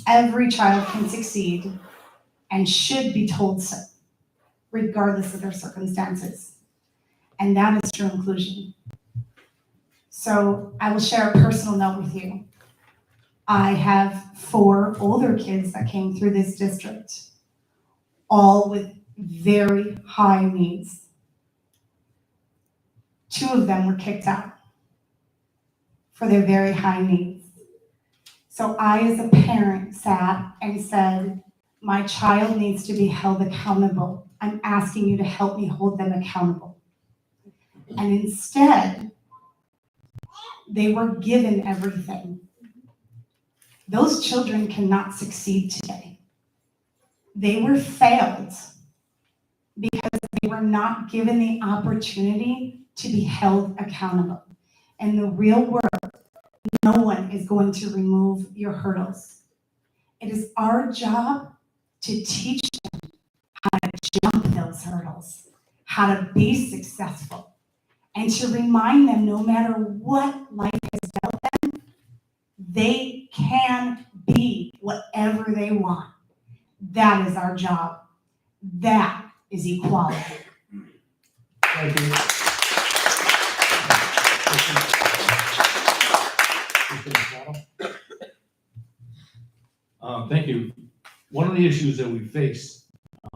Every child can succeed and should be told so, regardless of their circumstances. And that is true inclusion. So I will share a personal note with you. I have 4 older kids that came through this district, all with very high needs. 2 of them were kicked out for their very high needs. So I, as a parent, sat and said, my child needs to be held accountable. I'm asking you to help me hold them accountable. And instead, they were given everything. Those children cannot succeed today. They were failed because they were not given the opportunity to be held accountable. In the real world, no one is going to remove your hurdles. It is our job to teach them how to jump those hurdles, how to be successful, and to remind them no matter what life has dealt them, they can be whatever they want. That is our job. That is equality. Thank you. Thank you. One of the issues that we face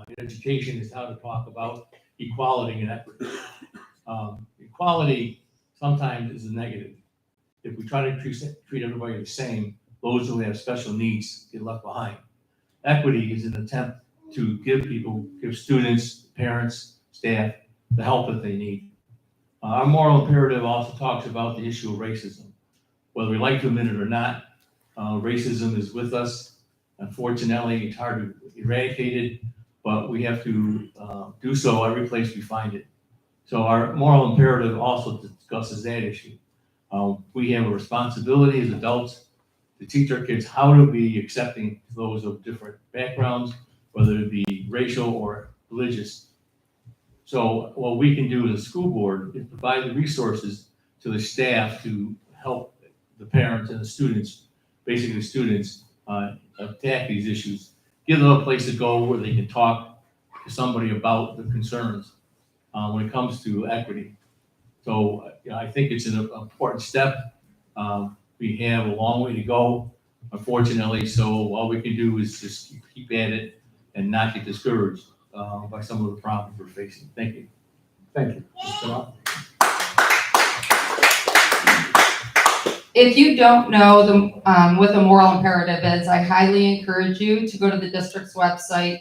in education is how to talk about equality and equity. Equality sometimes is a negative. If we try to treat everybody the same, those who have special needs get left behind. Equity is an attempt to give students, parents, staff, the help that they need. Our moral imperative also talks about the issue of racism. Whether we like to admit it or not, racism is with us. Unfortunately, it's hard to eradicate it, but we have to do so every place we find it. So our moral imperative also discusses that issue. We have a responsibility as adults to teach our kids how to be accepting to those of different backgrounds, whether it be racial or religious. So what we can do as a school board is provide the resources to the staff to help the parents and the students, basically the students, attack these issues. Give them a place to go where they can talk to somebody about the concerns when it comes to equity. So I think it's an important step. We have a long way to go, unfortunately, so all we can do is just keep at it and not get discouraged by some of the problems we're facing. Thank you. Thank you. Mr. Knopf? If you don't know what the moral imperative is, I highly encourage you to go to the district's website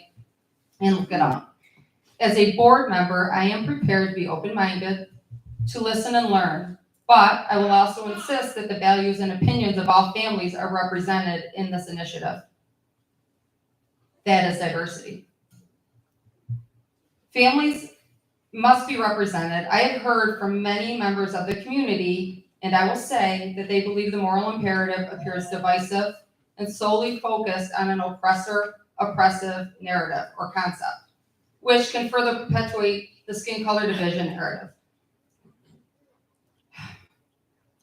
and look it up. As a board member, I am prepared to be open-minded, to listen and learn, but I will also insist that the values and opinions of all families are represented in this initiative. That is diversity. Families must be represented. I have heard from many members of the community, and I will say that they believe the moral imperative appears divisive and solely focused on an oppressive narrative or concept, which can further perpetuate the skin color division narrative.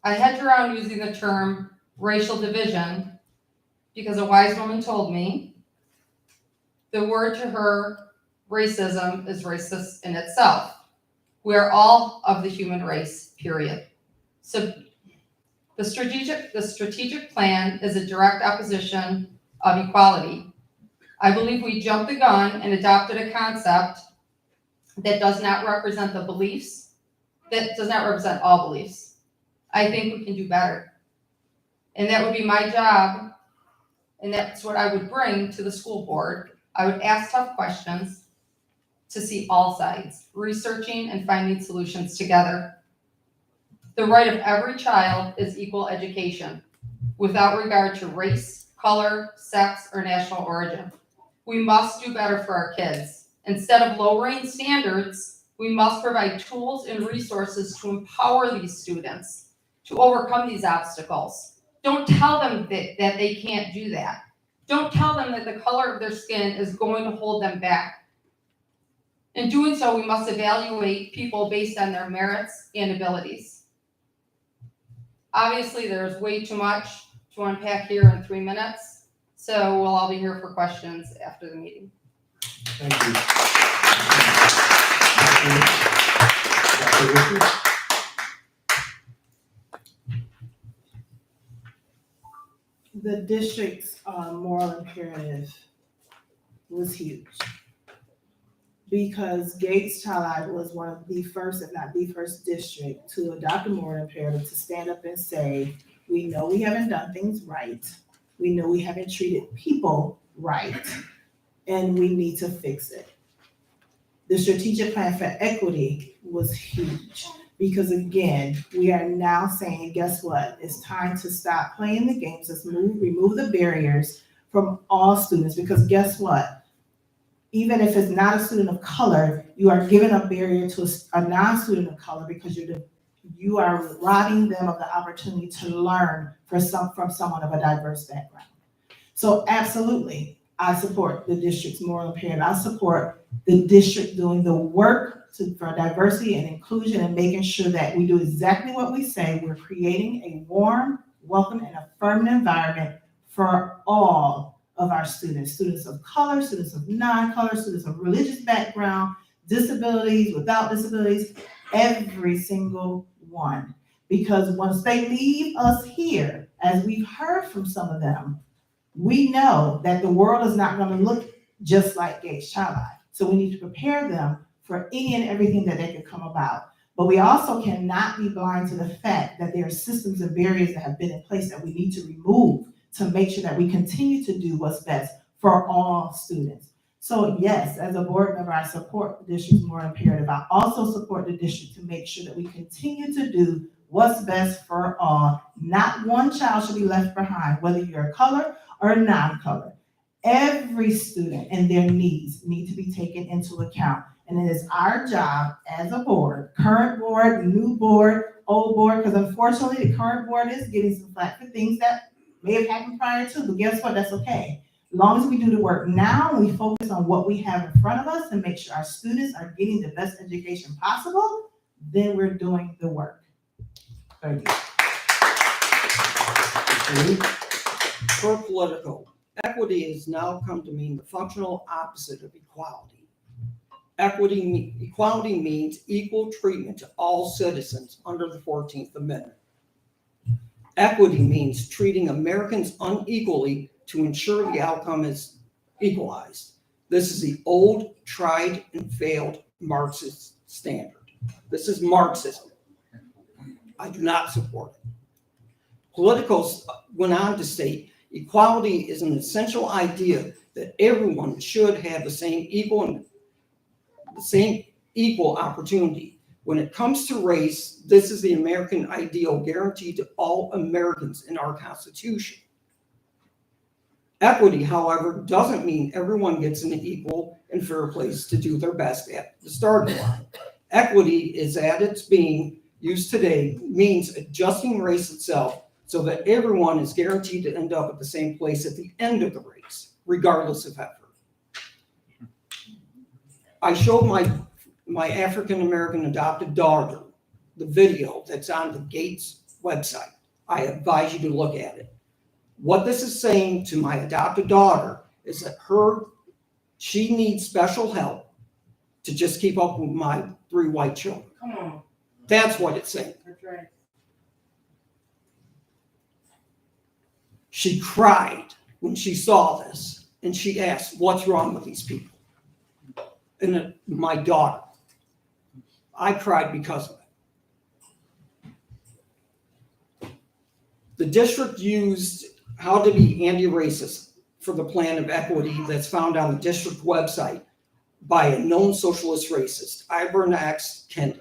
I hedge around using the term racial division because a wise woman told me the word to her, racism, is racist in itself. We are all of the human race, period. So the strategic plan is a direct opposition of equality. I believe we jumped the gun and adopted a concept that does not represent the beliefs, that does not represent all beliefs. I think we can do better. And that would be my job, and that's what I would bring to the school board. I would ask tough questions to see all sides, researching and finding solutions together. The right of every child is equal education, without regard to race, color, sex, or national origin. We must do better for our kids. Instead of lowering standards, we must provide tools and resources to empower these students to overcome these obstacles. Don't tell them that they can't do that. Don't tell them that the color of their skin is going to hold them back. In doing so, we must evaluate people based on their merits and abilities. Obviously, there's way too much to unpack here in 3 minutes, so we'll all be here for questions after the meeting. Thank you. Dr. Richards? The district's moral imperative was huge. Because Gates Child was one of the first, if not the first district to adopt a moral imperative, to stand up and say, we know we haven't done things right. We know we haven't treated people right, and we need to fix it. The strategic plan for equity was huge because, again, we are now saying, guess what? It's time to stop playing the games. Let's remove the barriers from all students, because guess what? Even if it's not a student of color, you are giving a barrier to a non-student of color because you are robbing them of the opportunity to learn from someone of a diverse background. So absolutely, I support the district's moral imperative. I support the district doing the work for diversity and inclusion and making sure that we do exactly what we say. We're creating a warm, welcome, and affirming environment for all of our students of color, students of non-color, students of religious background, disabilities, without disabilities, every single one. Because once they leave us here, as we've heard from some of them, we know that the world is not going to look just like Gates Child Life. So we need to prepare them for any and everything that they could come about. But we also cannot be blind to the fact that there are systems and barriers that have been in place that we need to remove to make sure that we continue to do what's best for all students. So yes, as a board member, I support the district's moral imperative. I also support the district to make sure that we continue to do what's best for all. Not one child should be left behind, whether you're a color or non-color. Every student and their needs need to be taken into account. And it is our job as a board, current board, new board, old board, because unfortunately the current board is getting some flack for things that may have happened prior to, but guess what? That's okay. As long as we do the work now, we focus on what we have in front of us and make sure our students are getting the best education possible, then we're doing the work. Thank you. Mr. Lee? For political, equity has now come to mean the functional opposite of equality. Equality means equal treatment to all citizens under the 14th Amendment. Equity means treating Americans unequally to ensure the outcome is equalized. This is the old, tried, and failed Marxist standard. This is Marxism. I do not support it. Politicals went on to state, equality is an essential idea that everyone should have the same equal opportunity. When it comes to race, this is the American ideal guaranteed to all Americans in our Constitution. Equity, however, doesn't mean everyone gets an equal and fair place to do their best at the starting line. Equity is at its being used today means adjusting race itself so that everyone is guaranteed to end up at the same place at the end of the race, regardless of effort. I showed my African-American adopted daughter the video that's on the Gates website. I advise you to look at it. What this is saying to my adopted daughter is that she needs special help to just keep up with my 3 white children. Come on. That's what it's saying. That's right. She cried when she saw this, and she asked, what's wrong with these people? And my daughter, I cried because of it. The district used how to be anti-racist for the plan of equity that's found on the district website by a known socialist racist, Ibram X. Kendi.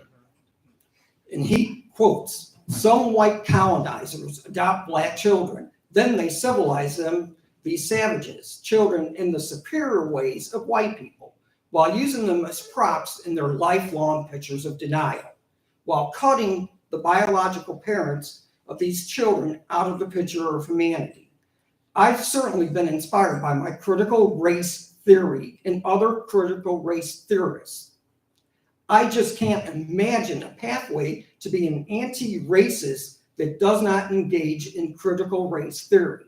And he quotes, some white colonizers adopt black children, then they civilize them, these savages, children, in the superior ways of white people, while using them as props in their lifelong pictures of denial, while cutting the biological parents of these children out of the picture of humanity. I've certainly been inspired by my critical race theory and other critical race theorists. I just can't imagine a pathway to be an anti-racist that does not engage in critical race theory.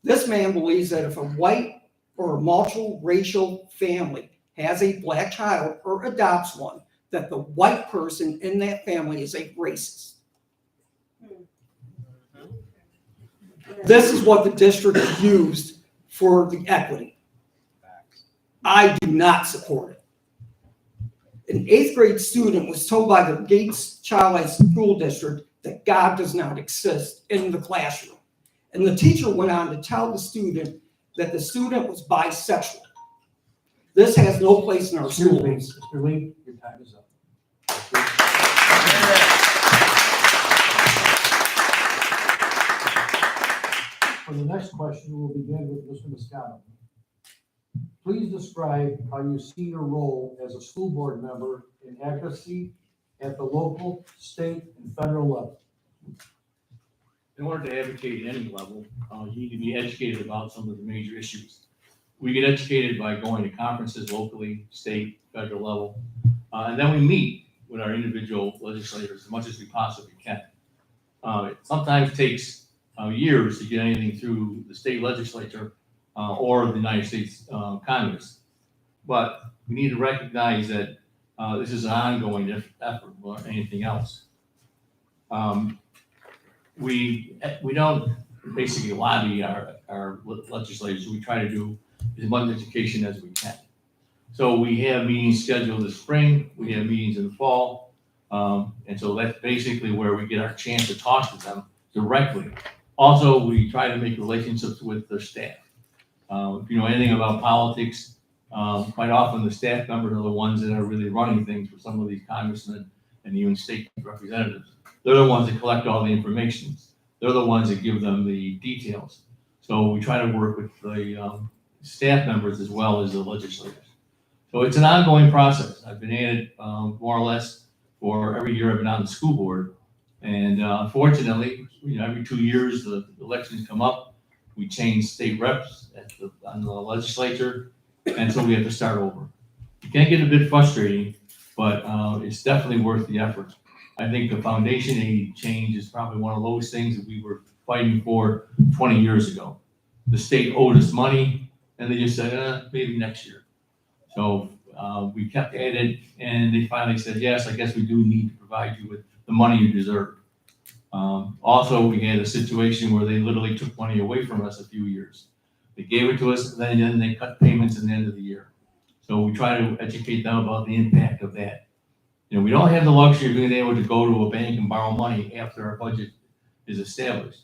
This man believes that if a white or a multiracial family has a black child or adopts one, that the white person in that family is a racist. This is what the district used for the equity. I do not support it. An 8th grade student was told by the Gates Child School District that God does not exist in the classroom. And the teacher went on to tell the student that the student was bisexual. This has no place in our Excuse me, schools. Mr. Lee, your time is up. For the next question, we'll begin with Mr. Moscato. Please describe how you see your role as a school board member in advocacy at the local, state, and federal level. In order to advocate at any level, you need to be educated about some of the major issues. We get educated by going to conferences locally, state, federal level, and then we meet with our individual legislators as much as we possibly can. It sometimes takes years to get anything through the state legislature or the United States Congress. But we need to recognize that this is an ongoing effort more than anything else. We don't basically lobby our legislators. We try to do as much education as we can. So we have meetings scheduled this spring, we have meetings in the fall, and so that's basically where we get our chance to talk to them directly. Also, we try to make relationships with their staff. If you know anything about politics, quite often the staff members are the ones that are really running things for some of these congressmen and even state representatives. They're the ones that collect all the information. They're the ones that give them the details. So we try to work with the staff members as well as the legislators. So it's an ongoing process. I've been at it more or less for every year I've been on the school board. And unfortunately, every 2 years the elections come up. We change state reps on the legislature, and so we have to start over. It can get a bit frustrating, but it's definitely worth the effort. I think the foundation aid change is probably one of those things that we were fighting for 20 years ago. The state owed us money, and they just said, maybe next year. So we kept at it, and they finally said, yes, I guess we do need to provide you with the money you deserve. Also, we had a situation where they literally took money away from us a few years. They gave it to us, and then they cut payments at the end of the year. So we try to educate them about the impact of that. We don't have the luxury of being able to go to a bank and borrow money after our budget is established.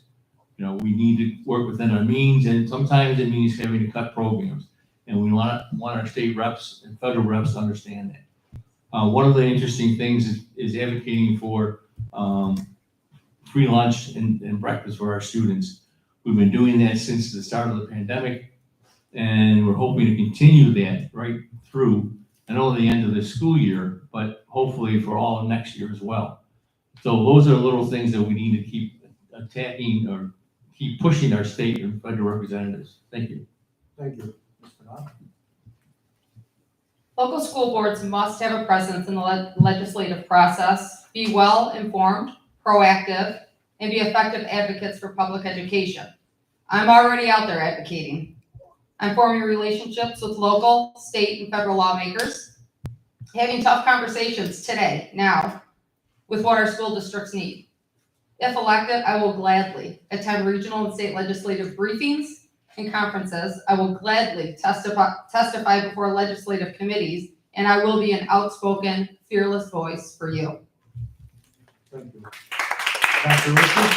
We need to work within our means, and sometimes it means having to cut programs. And we want our state reps and federal reps to understand that. One of the interesting things is advocating for free lunch and breakfast for our students. We've been doing that since the start of the pandemic, and we're hoping to continue that right through not only the end of this school year, but hopefully for all of next year as well. So those are little things that we need to keep attacking or keep pushing our state and federal representatives. Thank you. Thank you. Mr. Knopf? Local school boards must have a presence in the legislative process, be well-informed, proactive, and be effective advocates for public education. I'm already out there advocating. I'm forming relationships with local, state, and federal lawmakers, having tough conversations today, now, with what our school districts need. If elected, I will gladly attend regional and state legislative briefings and conferences. I will gladly testify before legislative committees, and I will be an outspoken, fearless voice for you. Thank you. Dr. Richards?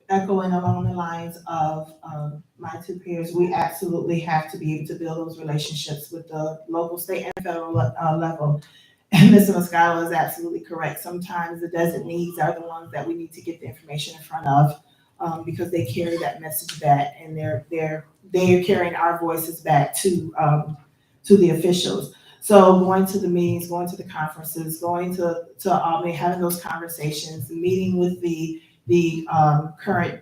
Echoing along the lines of my two peers, we absolutely have to be able to build those relationships with the local, state, and federal level. And Mr. Moscato is absolutely correct. Sometimes the designees are the ones that we need to get the information in front of because they carry that message back, and they're carrying our voices back to the officials. So going to the meetings, going to the conferences, going to Albany, having those conversations, meeting with the current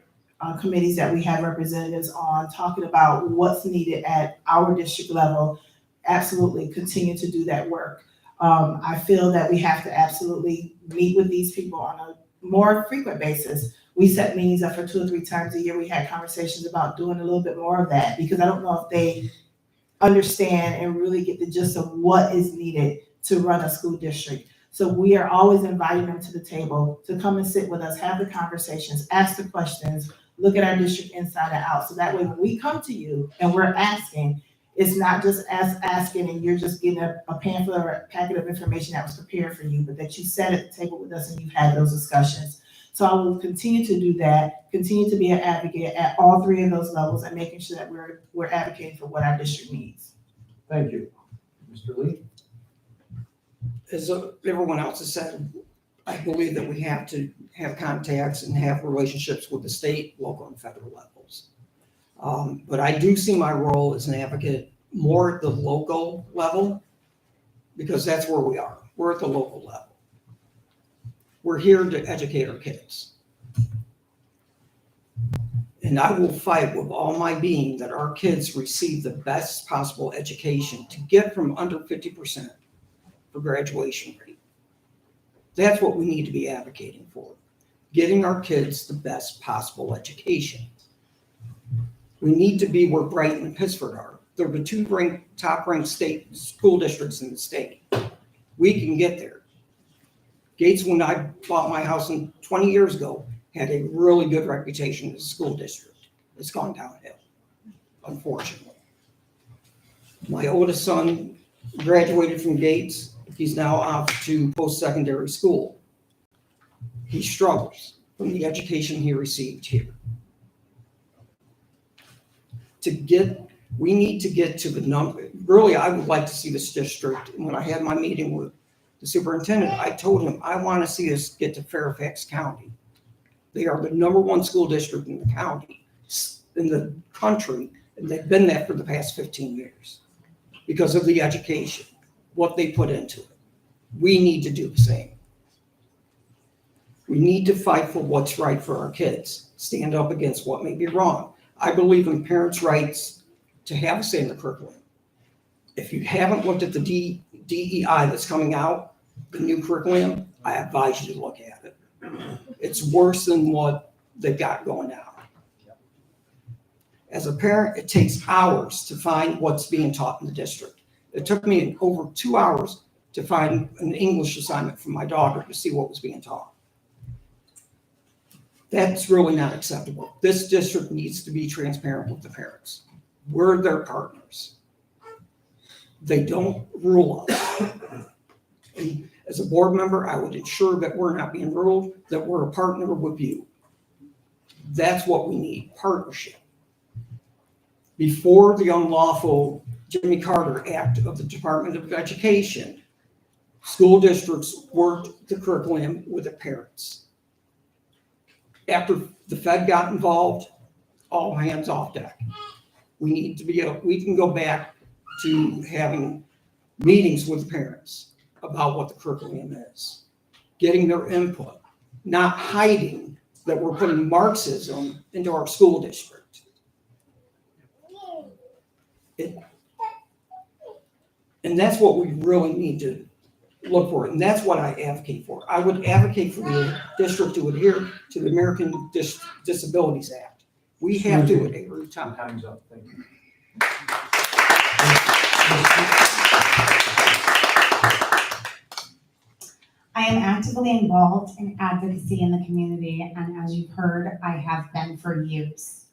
committees that we have representatives on, talking about what's needed at our district level, absolutely continue to do that work. I feel that we have to absolutely meet with these people on a more frequent basis. We set meetings up for 2 or 3 times a year. We had conversations about doing a little bit more of that, because I don't know if they understand and really get the gist of what is needed to run a school district. So we are always inviting them to the table to come and sit with us, have the conversations, ask the questions, look at our district inside and out. So that way, when we come to you and we're asking, it's not just us asking and you're just getting a pamphlet or a packet of information that was prepared for you, but that you sat at the table with us and you've had those discussions. So I will continue to do that, continue to be an advocate at all 3 of those levels, and making sure that we're advocating for what our district needs. Thank you. Mr. Lee? As everyone else has said, I believe that we have to have contacts and have relationships with the state, local, and federal levels. But I do see my role as an advocate more at the local level, because that's where we are. We're at the local level. We're here to educate our kids. And I will fight with all my being that our kids receive the best possible education to get from under 50% for graduation rate. That's what we need to be advocating for, getting our kids the best possible education. We need to be where Brighton and Pittsford are. They're the 2 top-ranked state school districts in the state. We can get there. Gates, when I bought my house 20 years ago, had a really good reputation as a school district. It's gone downhill, unfortunately. My oldest son graduated from Gates. He's now off to post-secondary school. He struggles from the education he received here. We need to get to the number. Really, I would like to see this district. When I had my meeting with the superintendent, I told him, I want to see us get to Fairfax County. They are the #1 school district in the county, in the country, and they've been that for the past 15 years because of the education, what they put into it. We need to do the same. We need to fight for what's right for our kids, stand up against what may be wrong. I believe in parents' rights to have a say in the curriculum. If you haven't looked at the DEI that's coming out, the new curriculum, I advise you to look at it. It's worse than what they've got going now. As a parent, it takes hours to find what's being taught in the district. It took me over 2 hours to find an English assignment for my daughter to see what was being taught. That's really not acceptable. This district needs to be transparent with the parents. We're their partners. They don't rule us. And as a board member, I would ensure that we're not being ruled, that we're a partner with you. That's what we need, partnership. Before the unlawful Jimmy Carter Act of the Department of Education, school districts worked the curriculum with the parents. After the Fed got involved, all hands off deck. We can go back to having meetings with parents about what the curriculum is, getting their input, not hiding that we're putting Marxism into our school district. And that's what we really need to look for, and that's what I advocate for. I would advocate for the district to adhere to the American Disabilities Act. We have to at every time. Time's up. Thank you. I am actively involved in advocacy in the community, and as you've heard, I have been for years.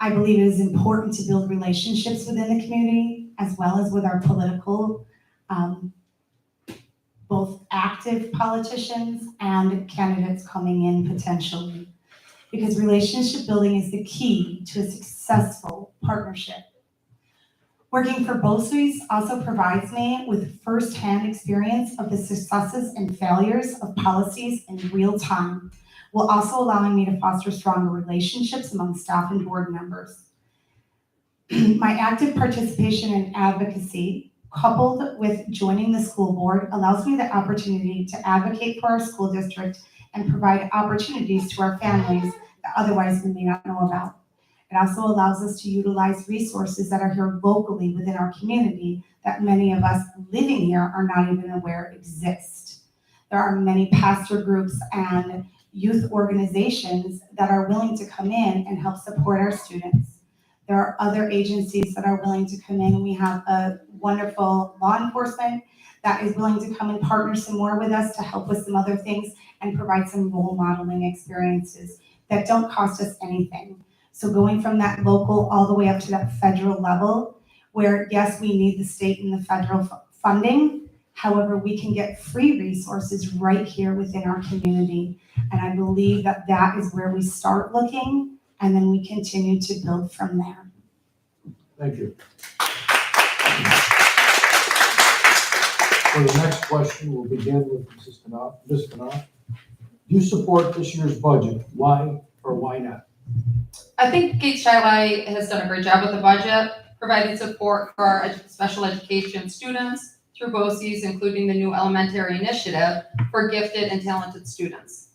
I believe it is important to build relationships within the community, as well as with our political, both active politicians and candidates coming in potentially, because relationship building is the key to a successful partnership. Working for BOCES also provides me with firsthand experience of the successes and failures of policies in real time, while also allowing me to foster stronger relationships among staff and board members. My active participation in advocacy, coupled with joining the school board, allows me the opportunity to advocate for our school district and provide opportunities to our families that otherwise we may not know about. It also allows us to utilize resources that are here locally within our community that many of us living here are not even aware exist. There are many pastor groups and youth organizations that are willing to come in and help support our students. There are other agencies that are willing to come in. We have a wonderful law enforcement that is willing to come and partner some more with us to help with some other things and provide some role modeling experiences that don't cost us anything. So going from that local all the way up to that federal level, where yes, we need the state and the federal funding, however, we can get free resources right here within our community. And I believe that that is where we start looking, and then we continue to build from there. Thank you. For the next question, we'll begin with Ms. Knopf. Do you support this year's budget? Why or why not? I think Gates Chi has done a great job with the budget, providing support for our special education students through BOCES, including the new elementary initiative for gifted and talented students.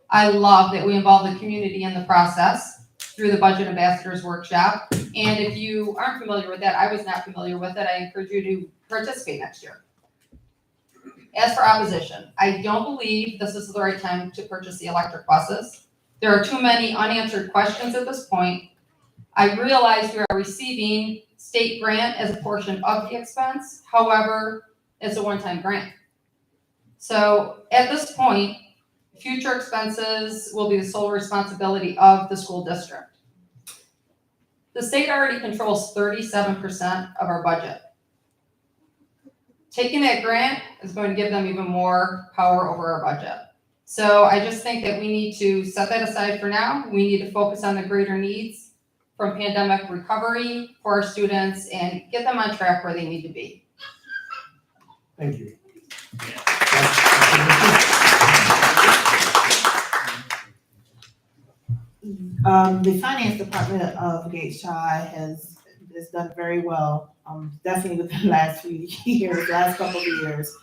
I love that we involve the community in the process through the Budget Ambassadors Workshop. And if you aren't familiar with that, I was not familiar with it, I encourage you to participate next year. As for opposition, I don't believe this is the right time to purchase the electric buses. There are too many unanswered questions at this point. I realize we are receiving state grant as a portion of the expense. However, it's a one-time grant. So at this point, future expenses will be the sole responsibility of the school district. The state already controls 37% of our budget. Taking that grant is going to give them even more power over our budget. So I just think that we need to set that aside for now. We need to focus on the greater needs from pandemic recovery for our students and get them on track where they need to be. Thank you. The finance department of Gates Chi has done very well, definitely within the last few years, last couple of years,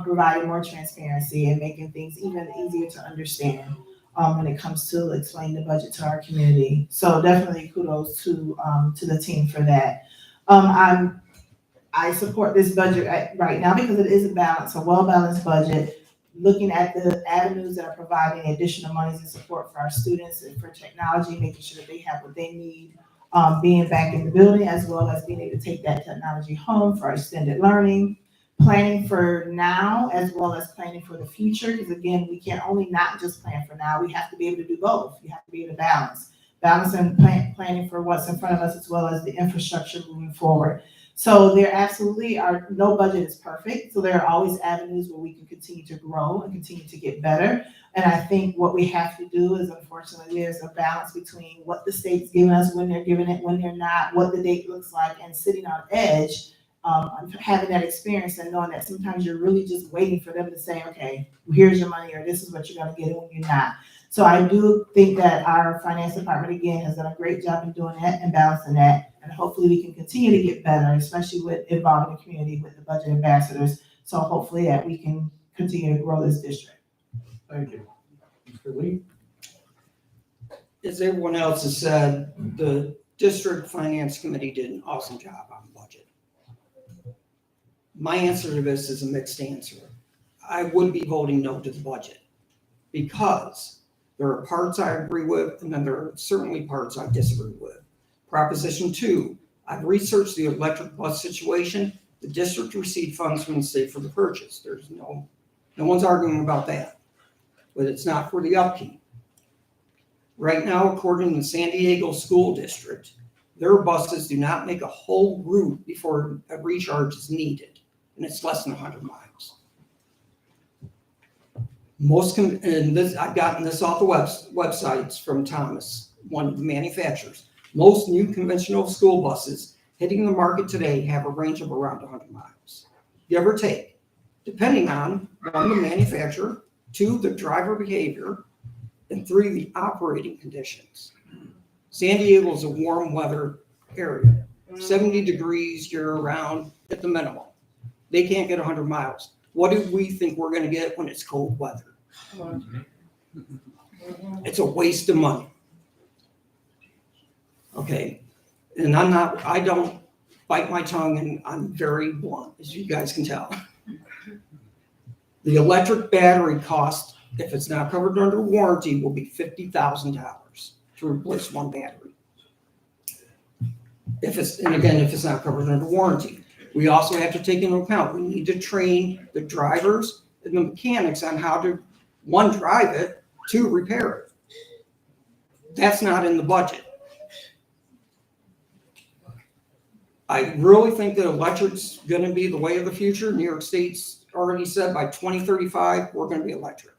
providing more transparency and making things even easier to understand when it comes to explaining the budget to our community. So definitely kudos to the team for that. I support this budget right now because it is a well-balanced budget, looking at the avenues that are providing additional monies and support for our students and for technology, making sure that they have what they need, being back in the building, as well as being able to take that technology home for extended learning, planning for now, as well as planning for the future. Because again, we can't only not just plan for now, we have to be able to do both. You have to be able to balance and planning for what's in front of us, as well as the infrastructure moving forward. So there absolutely are, no budget is perfect. So there are always avenues where we can continue to grow and continue to get better. And I think what we have to do is, unfortunately, there's a balance between what the state's giving us, when they're giving it, when they're not, what the date looks like, and sitting on edge, having that experience and knowing that sometimes you're really just waiting for them to say, okay, here's your money, or this is what you're gonna get when you're not. So I do think that our finance department, again, has done a great job in doing that and balancing that. And hopefully we can continue to get better, especially with involving the community with the budget ambassadors. So hopefully that we can continue to grow this district. Thank you. Mr. Lee? As everyone else has said, the district finance committee did an awesome job on the budget. My answer to this is a mixed answer. I would be voting no to the budget because there are parts I agree with, and then there are certainly parts I disagree with. Proposition 2, I've researched the electric bus situation. The district received funds from the state for the purchase. There's no one's arguing about that, but it's not for the upkeep. Right now, according to the San Diego School District, their buses do not make a whole route before a recharge is needed, and it's less than 100 miles. I've gotten this off the websites from Thomas, one of the manufacturers. Most new conventional school buses hitting the market today have a range of around 100 miles, give or take, depending on 1, the manufacturer, 2, the driver behavior, and 3, the operating conditions. San Diego is a warm weather area, 70 degrees year-round at the minimum. They can't get 100 miles. What do we think we're going to get when it's cold weather? It's a waste of money. Okay, and I don't bite my tongue, and I'm very blunt, as you guys can tell. The electric battery cost, if it's not covered under warranty, will be $50,000 to replace one battery. If it's not covered under warranty. We also have to take into account, we need to train the drivers and the mechanics on how to, one, drive it, two, repair it. That's not in the budget. I really think that electric's gonna be the way of the future. New York State's already said by 2035, we're gonna be electric.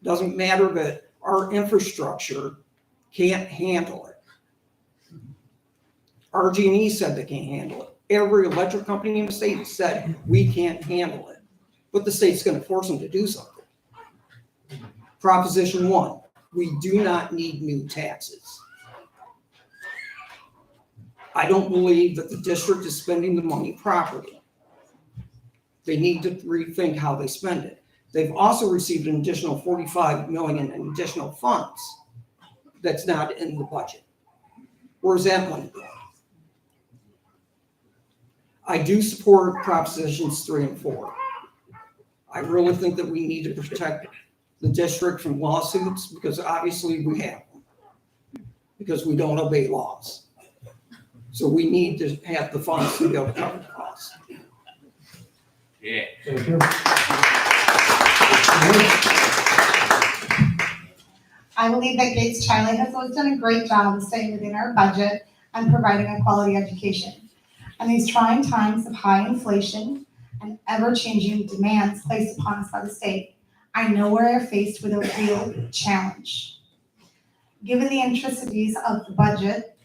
Doesn't matter that our infrastructure can't handle it. RG&E said they can't handle it. Every electric company in the state said we can't handle it, but the state's gonna force them to do something. Proposition 1, we do not need new taxes. I don't believe that the district is spending the money properly. They need to rethink how they spend it. They've also received an additional $45 million in additional funds that's not in the budget. Where's that money going? I do support propositions 3 and 4. I really think that we need to protect the district from lawsuits, because obviously we have them, because we don't obey laws. So we need to have the funds to be able to cover the costs. Yeah. Thank you. I believe that Gates Chiley has always done a great job of staying within our budget and providing a quality education. In these trying times of high inflation and ever-changing demands placed upon us by the state, I know we are faced with a real challenge. Given the intricacies of the budget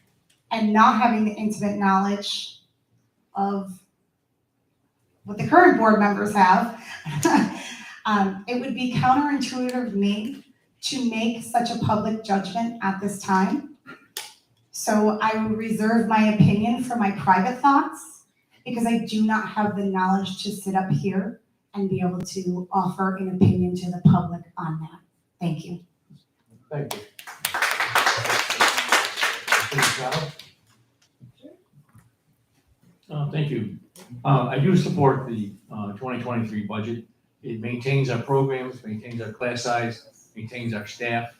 and not having the intimate knowledge of what the current board members have, it would be counterintuitive of me to make such a public judgment at this time. So I will reserve my opinion for my private thoughts, because I do not have the knowledge to sit up here and be able to offer an opinion to the public on that. Thank you. Thank you. Mr. Gonzalez? Thank you. I do support the 2023 budget. It maintains our programs, maintains our class size, maintains our staff,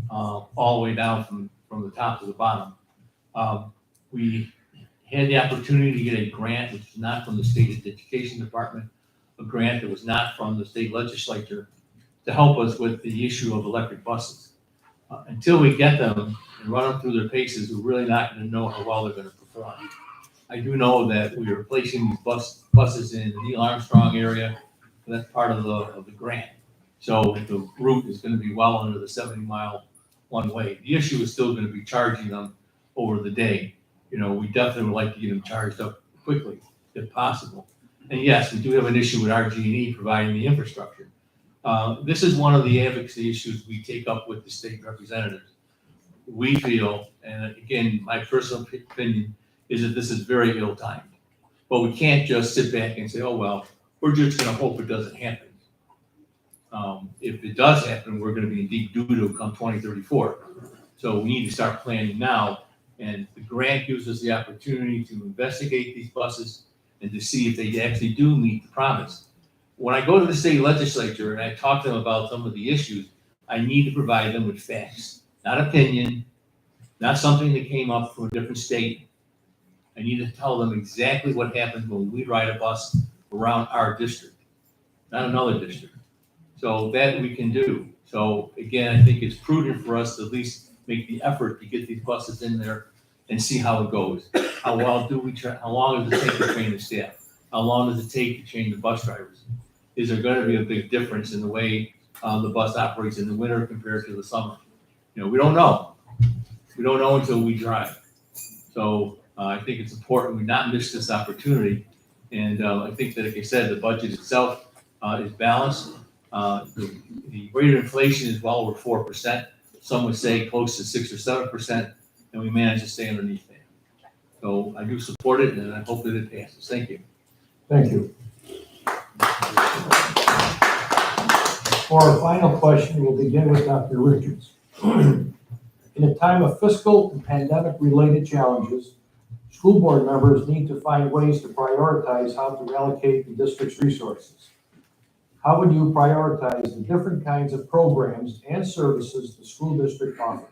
all the way down from the top to the bottom. We had the opportunity to get a grant, which is not from the state education department, a grant that was not from the state legislature, to help us with the issue of electric buses. Until we get them and run them through their paces, we're really not going to know how well they're going to perform. I do know that we are replacing these buses in the Neil Armstrong area. That's part of the grant. So the route is going to be well under the 70-mile one way. The issue is still going to be charging them over the day. You know, we definitely would like to get them charged up quickly, if possible. And yes, we do have an issue with RG&E providing the infrastructure. This is one of the advocacy issues we take up with the state representatives. We feel, and again, my personal opinion, is that this is very ill-timed. But we can't just sit back and say, oh, well, we're just going to hope it doesn't happen. If it does happen, we're going to be in deep doo-doo come 2034. So we need to start planning now. And the grant gives us the opportunity to investigate these buses and to see if they actually do meet the promise. When I go to the state legislature and I talk to them about some of the issues, I need to provide them with facts, not opinion, not something that came up from a different state. I need to tell them exactly what happens when we ride a bus around our district, not another district. So that we can do. So again, I think it's prudent for us to at least make the effort to get these buses in there and see how it goes. How well do we how long does it take to train the staff? How long does it take to train the bus drivers? Is there going to be a big difference in the way the bus operates in the winter compared to the summer? You know, we don't know. We don't know until we drive. So I think it's important we not miss this opportunity. And I think that, like I said, the budget itself is balanced. The rate of inflation is well over 4%. Some would say close to 6 or 7%, and we managed to stay underneath that. So I do support it, and I hope that it passes. Thank you. Thank you. For our final question, we'll begin with Dr. Richards. In a time of fiscal and pandemic-related challenges, school board members need to find ways to prioritize how to allocate the district's resources. How would you prioritize the different kinds of programs and services the school district offers?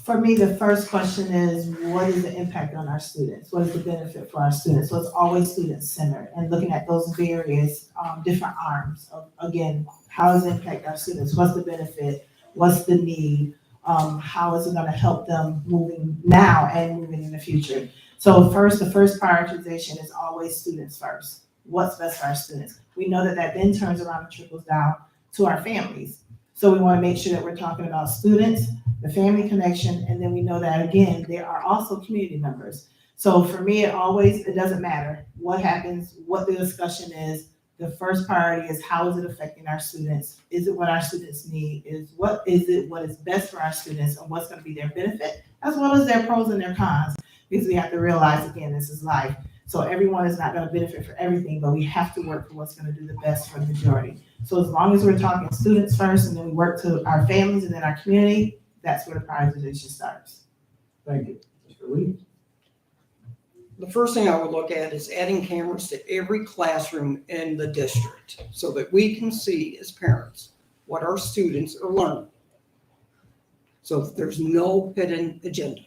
For me, the first question is, what is the impact on our students? What is the benefit for our students? So it's always student-centered and looking at those various different arms of, again, how does it impact our students? What's the benefit? What's the need? How is it gonna help them moving now and moving in the future? So first, the first prioritization is always students first. What's best for our students? We know that that then turns around and trickles down to our families. So we wanna make sure that we're talking about students, the family connection, and then we know that, again, there are also community members. So for me, it doesn't matter what happens, what the discussion is. The first priority is how is it affecting our students? Is it what our students need? What is best for our students and what's gonna be their benefit, as well as their pros and their cons? Because we have to realize, again, this is life. So everyone is not gonna benefit for everything, but we have to work for what's gonna do the best for the majority. So as long as we're talking students first and then we work to our families and then our community, that's where the prioritization starts. Thank you. Mr. Lee? The first thing I would look at is adding cameras to every classroom in the district so that we can see as parents what our students are learning. So that there's no hidden agenda.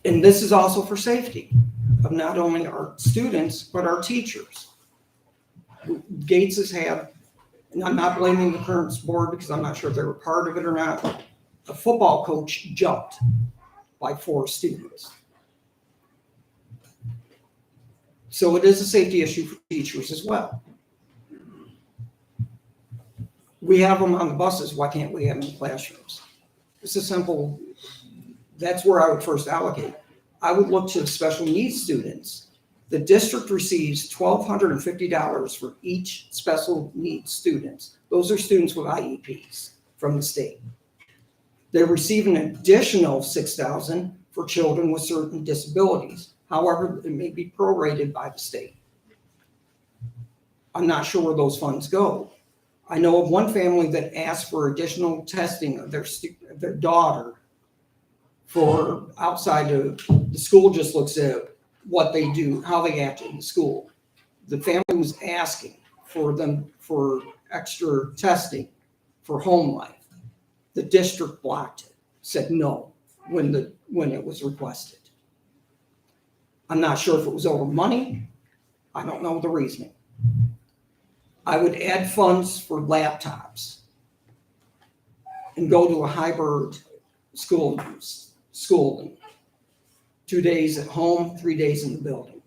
And this is also for safety of not only our students, but our teachers. Gates has had, and I'm not blaming the current board because I'm not sure if they were part of it or not, a football coach jumped by 4 students. So it is a safety issue for teachers as well. We have them on the buses, why can't we have them in classrooms? It's a simple, that's where I would first allocate. I would look to special needs students. The district receives $1,250 for each special needs student. Those are students with IEPs from the state. They receive an additional $6,000 for children with certain disabilities. However, it may be prorated by the state. I'm not sure where those funds go. I know of one family that asked for additional testing of their daughter for outside of the school, just looks at what they do, how they act in the school. The family was asking for them for extra testing for home life. The district blocked it, said no when it was requested. I'm not sure if it was over money. I don't know the reasoning. I would add funds for laptops and go to a hybrid schooling. 2 days at home, 3 days in the building.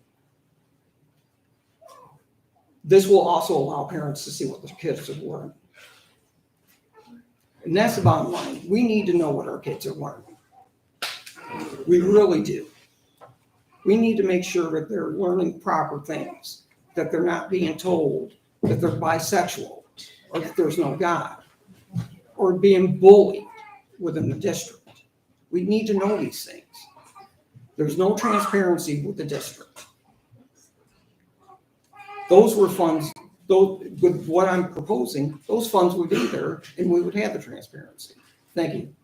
This will also allow parents to see what their kids are learning. And that's the bottom line. We need to know what our kids are learning. We really do. We need to make sure that they're learning proper things, that they're not being told that they're bisexual or that there's no God, or being bullied within the district. We need to know these things. There's no transparency with the district. Those were funds, with what I'm proposing, those funds would be there and we would have the transparency. Thank you.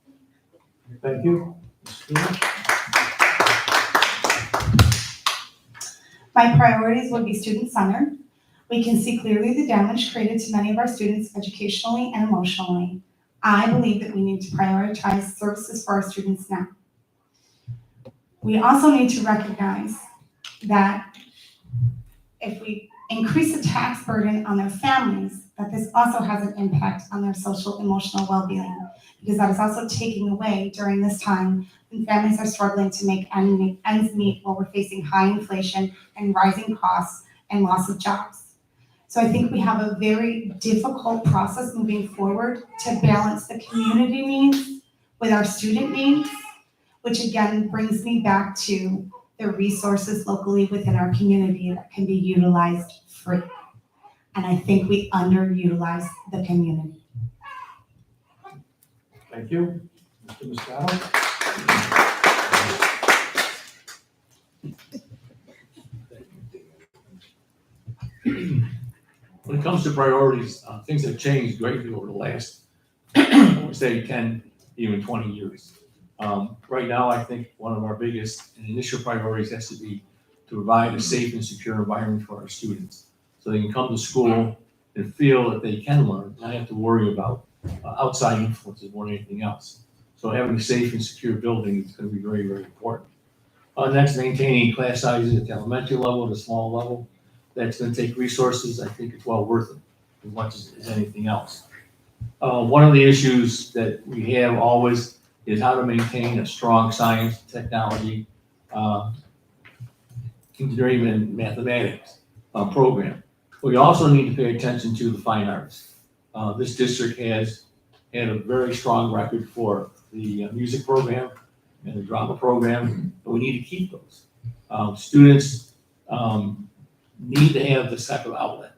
Thank you. Ms. Stewart? My priorities would be student-centered. We can see clearly the damage created to many of our students educationally and emotionally. I believe that we need to prioritize services for our students now. We also need to recognize that if we increase the tax burden on their families, that this also has an impact on their social emotional well-being, because that is also taking away during this time when families are struggling to make ends meet while we're facing high inflation and rising costs and loss of jobs. So I think we have a very difficult process moving forward to balance the community needs with our student needs, which again brings me back to the resources locally within our community that can be utilized free. And I think we underutilize the community. Thank you. Mr. Moscato? When it comes to priorities, things have changed greatly over the last, I would say, 10, even 20 years. Right now, I think one of our biggest and initial priorities has to be to provide a safe and secure environment for our students, so they can come to school and feel that they can learn, not have to worry about outside influences more than anything else. So having a safe and secure building is going to be very, very important. Next, maintaining class sizes at the elementary level, the small level. That's going to take resources. I think it's well worth it as much as anything else. One of the issues that we have always is how to maintain a strong science, technology, engineering, and mathematics program. We also need to pay attention to the fine arts. This district has had a very strong record for the music program and the drama program, but we need to keep those. Students need to have this type of outlet.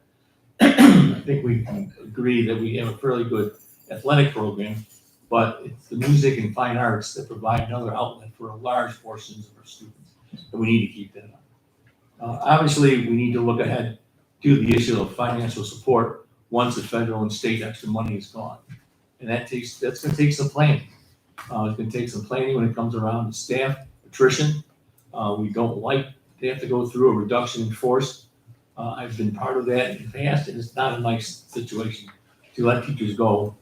I think we can agree that we have a fairly good athletic program, but it's the music and fine arts that provide another outlet for a large portions of our students, and we need to keep that up. Obviously, we need to look ahead to the issue of financial support once the federal and state extra money is gone. And that's gonna take some planning. It's gonna take some planning when it comes around to staff attrition. We don't like to have to go through a reduction in force. I've been part of that in the past, and it's not a nice situation to let teachers go,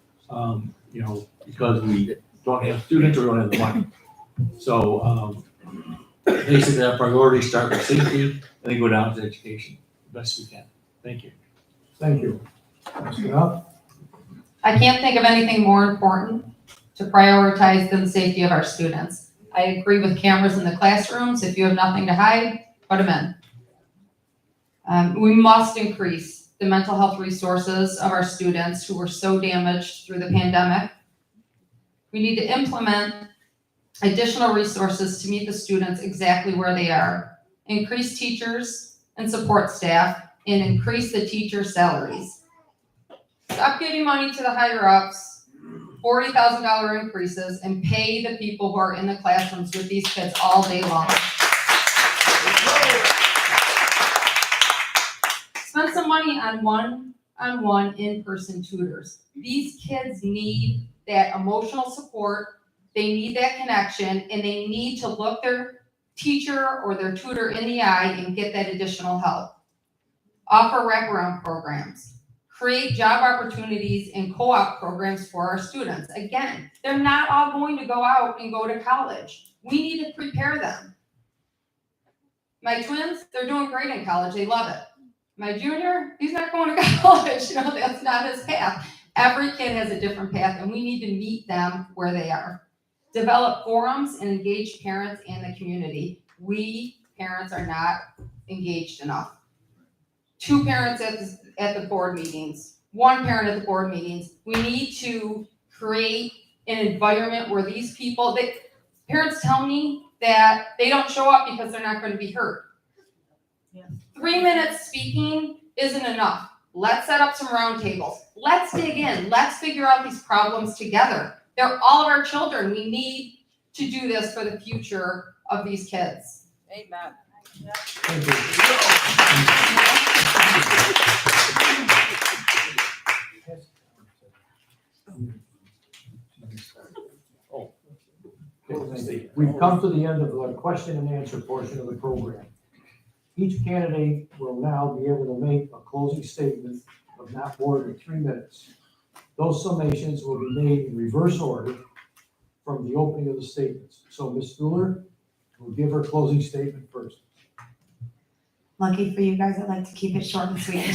because we don't have students or don't have the money. So, basically, our priorities start with safety and then go down to education, the best we can. Thank you. Thank you. Ms. Knapp? I can't think of anything more important to prioritize than the safety of our students. I agree with cameras in the classrooms. If you have nothing to hide, put them in. We must increase the mental health resources of our students who were so damaged through the pandemic. We need to implement additional resources to meet the students exactly where they are. Increase teachers and support staff, and increase the teacher salaries. Stop giving money to the higher ups, $40,000 increases, and pay the people who are in the classrooms with these kids all day long. Spend some money on one-on-one in-person tutors. These kids need that emotional support, they need that connection, and they need to look their teacher or their tutor in the eye and get that additional help. Offer wraparound programs. Create job opportunities and co-op programs for our students. Again, they're not all going to go out and go to college. We need to prepare them. My twins, they're doing great in college. They love it. My junior, he's not going to college. That's not his path. Every kid has a different path, and we need to meet them where they are. Develop forums and engage parents and the community. We parents are not engaged enough. 2 parents at the board meetings, 1 parent at the board meetings. We need to create an environment where these people, parents tell me that they don't show up because they're not going to be heard. 3 minutes speaking isn't enough. Let's set up some roundtables. Let's dig in. Let's figure out these problems together. They're all of our children. We need to do this for the future of these kids. Amen. Thank you. We've come to the end of the question and answer portion of the program. Each candidate will now be able to make a closing statement of not more than 3 minutes. Those summations will be made in reverse order from the opening of the statements. So Ms. Stuhler will give her closing statement first. Lucky for you guys, I like to keep it short and sweet.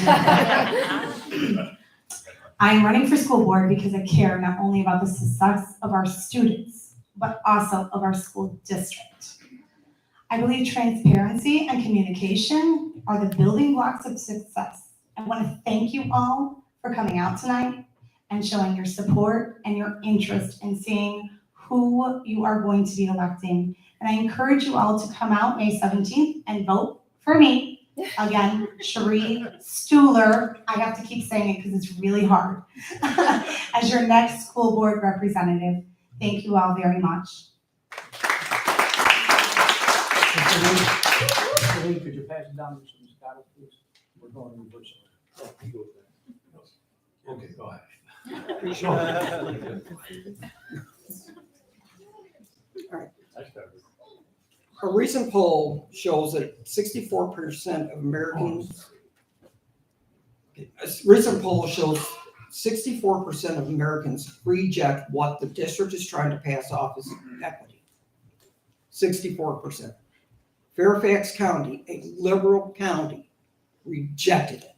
I'm running for school board because I care not only about the success of our students, but also of our school district. I believe transparency and communication are the building blocks of success. I want to thank you all for coming out tonight and showing your support and your interest in seeing who you are going to be electing. And I encourage you all to come out May 17th and vote for me. Again, Cherie Stuhler, I have to keep saying it because it's really hard, as your next school board representative. Thank you all very much. Mr. Lee, could you pass it down to Ms. Scott, please? We're going to reverse order. Okay, go ahead. A recent poll shows that 64% of Americans, a recent poll shows 64% of Americans reject what the district is trying to pass off as equity. 64%. Fairfax County, a liberal county, rejected it.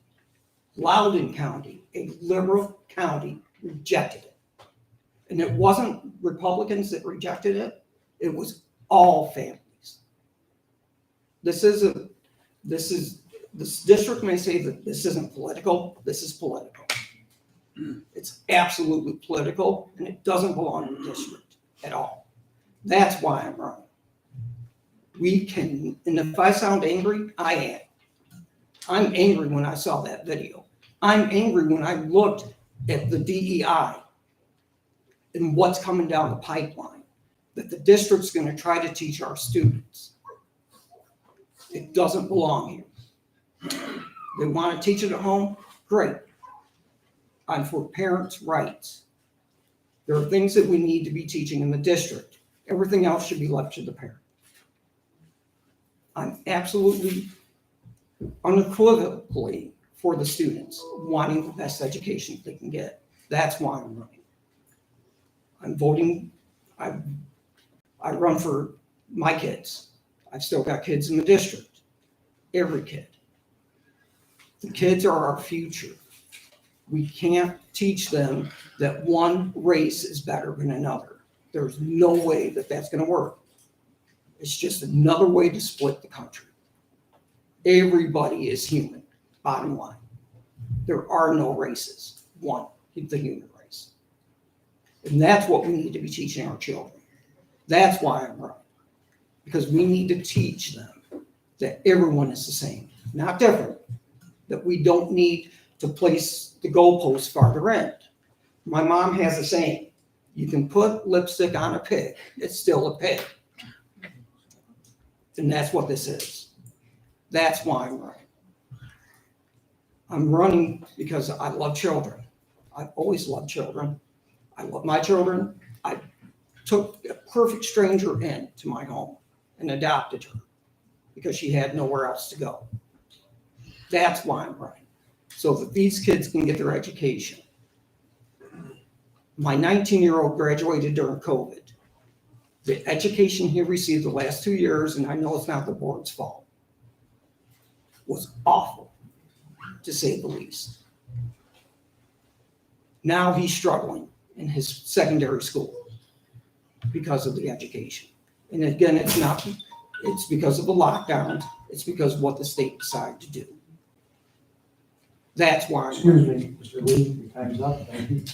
Loudon County, a liberal county, rejected it. And it wasn't Republicans that rejected it, it was all families. This district may say that this isn't political, this is political. It's absolutely political, and it doesn't belong in the district at all. That's why I'm running. We can, and if I sound angry, I am. I'm angry when I saw that video. I'm angry when I looked at the DEI and what's coming down the pipeline, that the district's going to try to teach our students. It doesn't belong here. They want to teach it at home, great. I'm for parents' rights. There are things that we need to be teaching in the district. Everything else should be left to the parent. I'm absolutely unequivocally for the students wanting the best education they can get. That's why I'm running. I'm voting. I run for my kids. I've still got kids in the district. Every kid. The kids are our future. We can't teach them that one race is better than another. There's no way that that's going to work. It's just another way to split the country. Everybody is human, bottom line. There are no races. One, the human race. And that's what we need to be teaching our children. That's why I'm running. Because we need to teach them that everyone is the same, not different. That we don't need to place the goalposts farther in. My mom has a saying, you can put lipstick on a pig, it's still a pig. And that's what this is. That's why I'm running. I'm running because I love children. I've always loved children. I love my children. I took a perfect stranger into my home and adopted her because she had nowhere else to go. That's why I'm running. So that these kids can get their education. My 19-year-old graduated during COVID. The education he received the last 2 years, and I know it's not the board's fault, was awful, to say the least. Now he's struggling in his secondary school because of the education. And again, it's because of the lockdowns, it's because of what the state decided to do. That's why. Excuse me, Mr. Lee, your time's up. Thank you.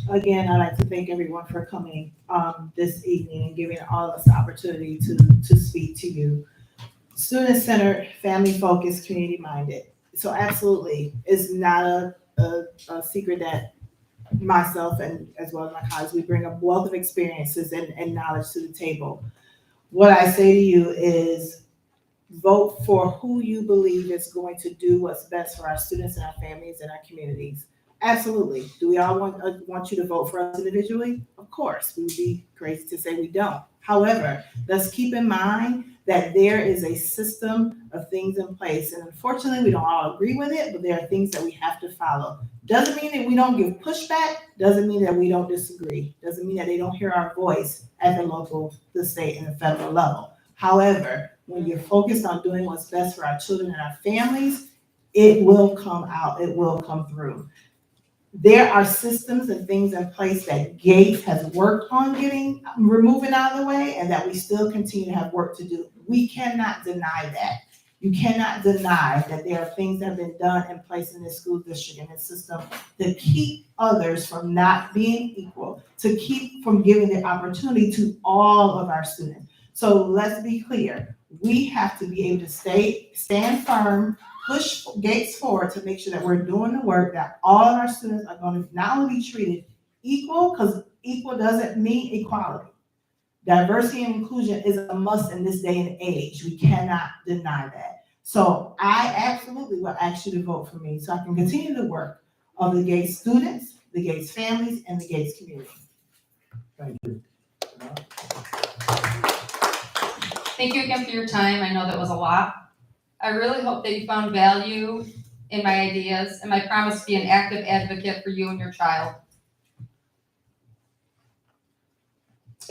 Again, I'd like to thank everyone for coming this evening and giving all of us the opportunity to speak to you. Student-centered, family-focused, community-minded. So absolutely, it's not a secret that myself and as well as my colleagues, we bring a wealth of experiences and knowledge to the table. What I say to you is vote for who you believe is going to do what's best for our students and our families and our communities. Absolutely. Do we all want you to vote for us individually? Of course. We would be crazy to say we don't. However, let's keep in mind that there is a system of things in place. And unfortunately, we don't all agree with it, but there are things that we have to follow. Doesn't mean that we don't give pushback. Doesn't mean that we don't disagree. Doesn't mean that they don't hear our voice at the local, the state, and the federal level. However, when you're focused on doing what's best for our children and our families, it will come out. It will come through. There are systems and things in place that Gates has worked on removing out of the way, and that we still continue to have work to do. We cannot deny that. You cannot deny that there are things that have been done in place in this school district and this system to keep others from not being equal, to keep from giving the opportunity to all of our students. So let's be clear. We have to be able to stand firm, push Gates forward to make sure that we're doing the work that all of our students are going to not only be treated equal, because equal doesn't mean equality. Diversity and inclusion is a must in this day and age. We cannot deny that. So I absolutely will ask you to vote for me so I can continue the work of the Gates students, the Gates families, and the Gates community. Thank you. Thank you again for your time. I know that was a lot. I really hope that you found value in my ideas and my promise to be an active advocate for you and your child.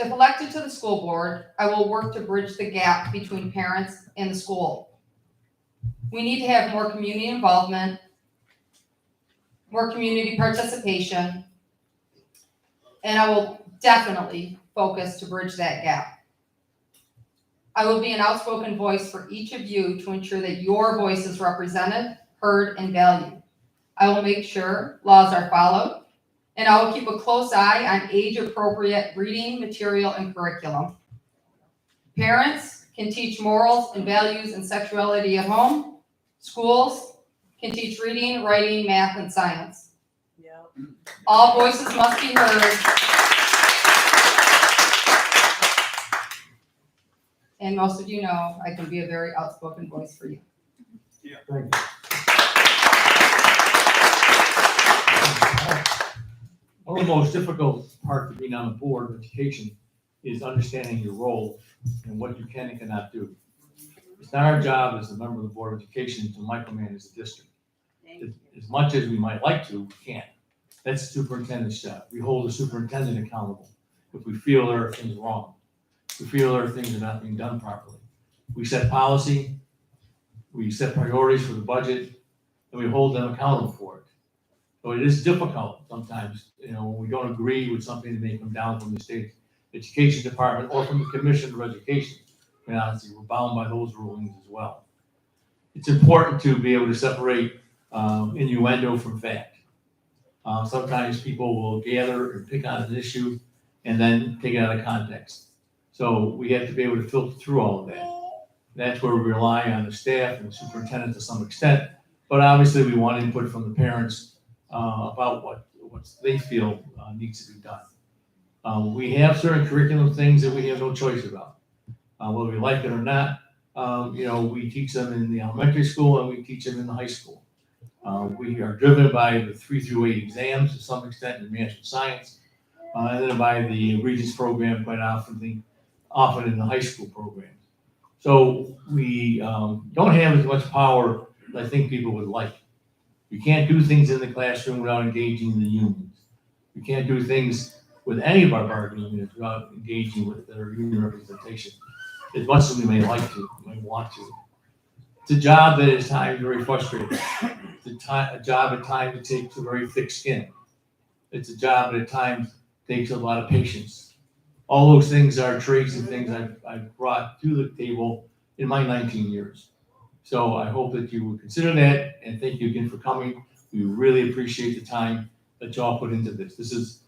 If elected to the school board, I will work to bridge the gap between parents and the school. We need to have more community involvement, more community participation, and I will definitely focus to bridge that gap. I will be an outspoken voice for each of you to ensure that your voice is represented, heard, and valued. I will make sure laws are followed, and I will keep a close eye on age-appropriate reading material and curriculum. Parents can teach morals and values and sexuality at home. Schools can teach reading, writing, math, and science. All voices must be heard. And most of you know I can be a very outspoken voice for you. Thank you. One of the most difficult parts of being on the board of education is understanding your role and what you can and cannot do. It's not our job as a member of the Board of Education to micromanage the district. As much as we might like to, we can't. That's the superintendent's job. We hold the superintendent accountable if we feel there are things wrong. If we feel there are things that are not being done properly. We set policy, we set priorities for the budget, and we hold them accountable for it. So it is difficult sometimes, when we don't agree with something that may come down from the state education department or from the Commission of Education. And honestly, we're bound by those rulings as well. It's important to be able to separate innuendo from fact. Sometimes people will gather and pick on an issue and then take it out of context. So we have to be able to filter through all of that. That's where we rely on the staff and the superintendent to some extent, but obviously we want input from the parents about what they feel needs to be done. We have certain curriculum things that we have no choice about. Whether we like it or not, we teach them in the elementary school and we teach them in the high school. We are driven by the 3 through 8 exams to some extent in math and science, and then by the Regents program quite often in the high school program. So we don't have as much power as I think people would like. You can't do things in the classroom without engaging the unions. You can't do things with any of our bargaining units without engaging with their union representation, as much as we may like to, may want to. It's a job that is at times very frustrating. It's a job at times that takes a very thick skin. It's a job that at times takes a lot of patience. All those things are traits and things I've brought to the table in my 19 years. So I hope that you will consider that, and thank you again for coming. We really appreciate the time that y'all put into this. This is,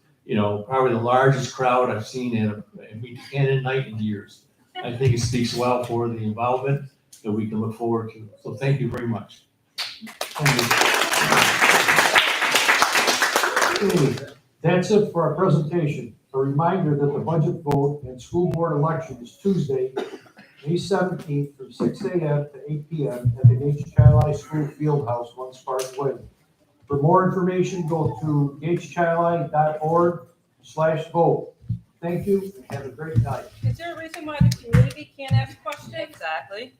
probably the largest crowd I've seen at a Meet the Candidate night in years. I think it speaks well for the involvement that we can look forward to. So thank you very much. Okay, that's it for our presentation. A reminder that the budget vote and school board election is Tuesday, May 17th from 6 a.m. to 8 p.m. at the Gates Child High School Fieldhouse, 1 Spartan Way. For more information, go to gatechildhigh.org/vote. Thank you and have a great night. Is there a reason why the community can't ask questions? Exactly.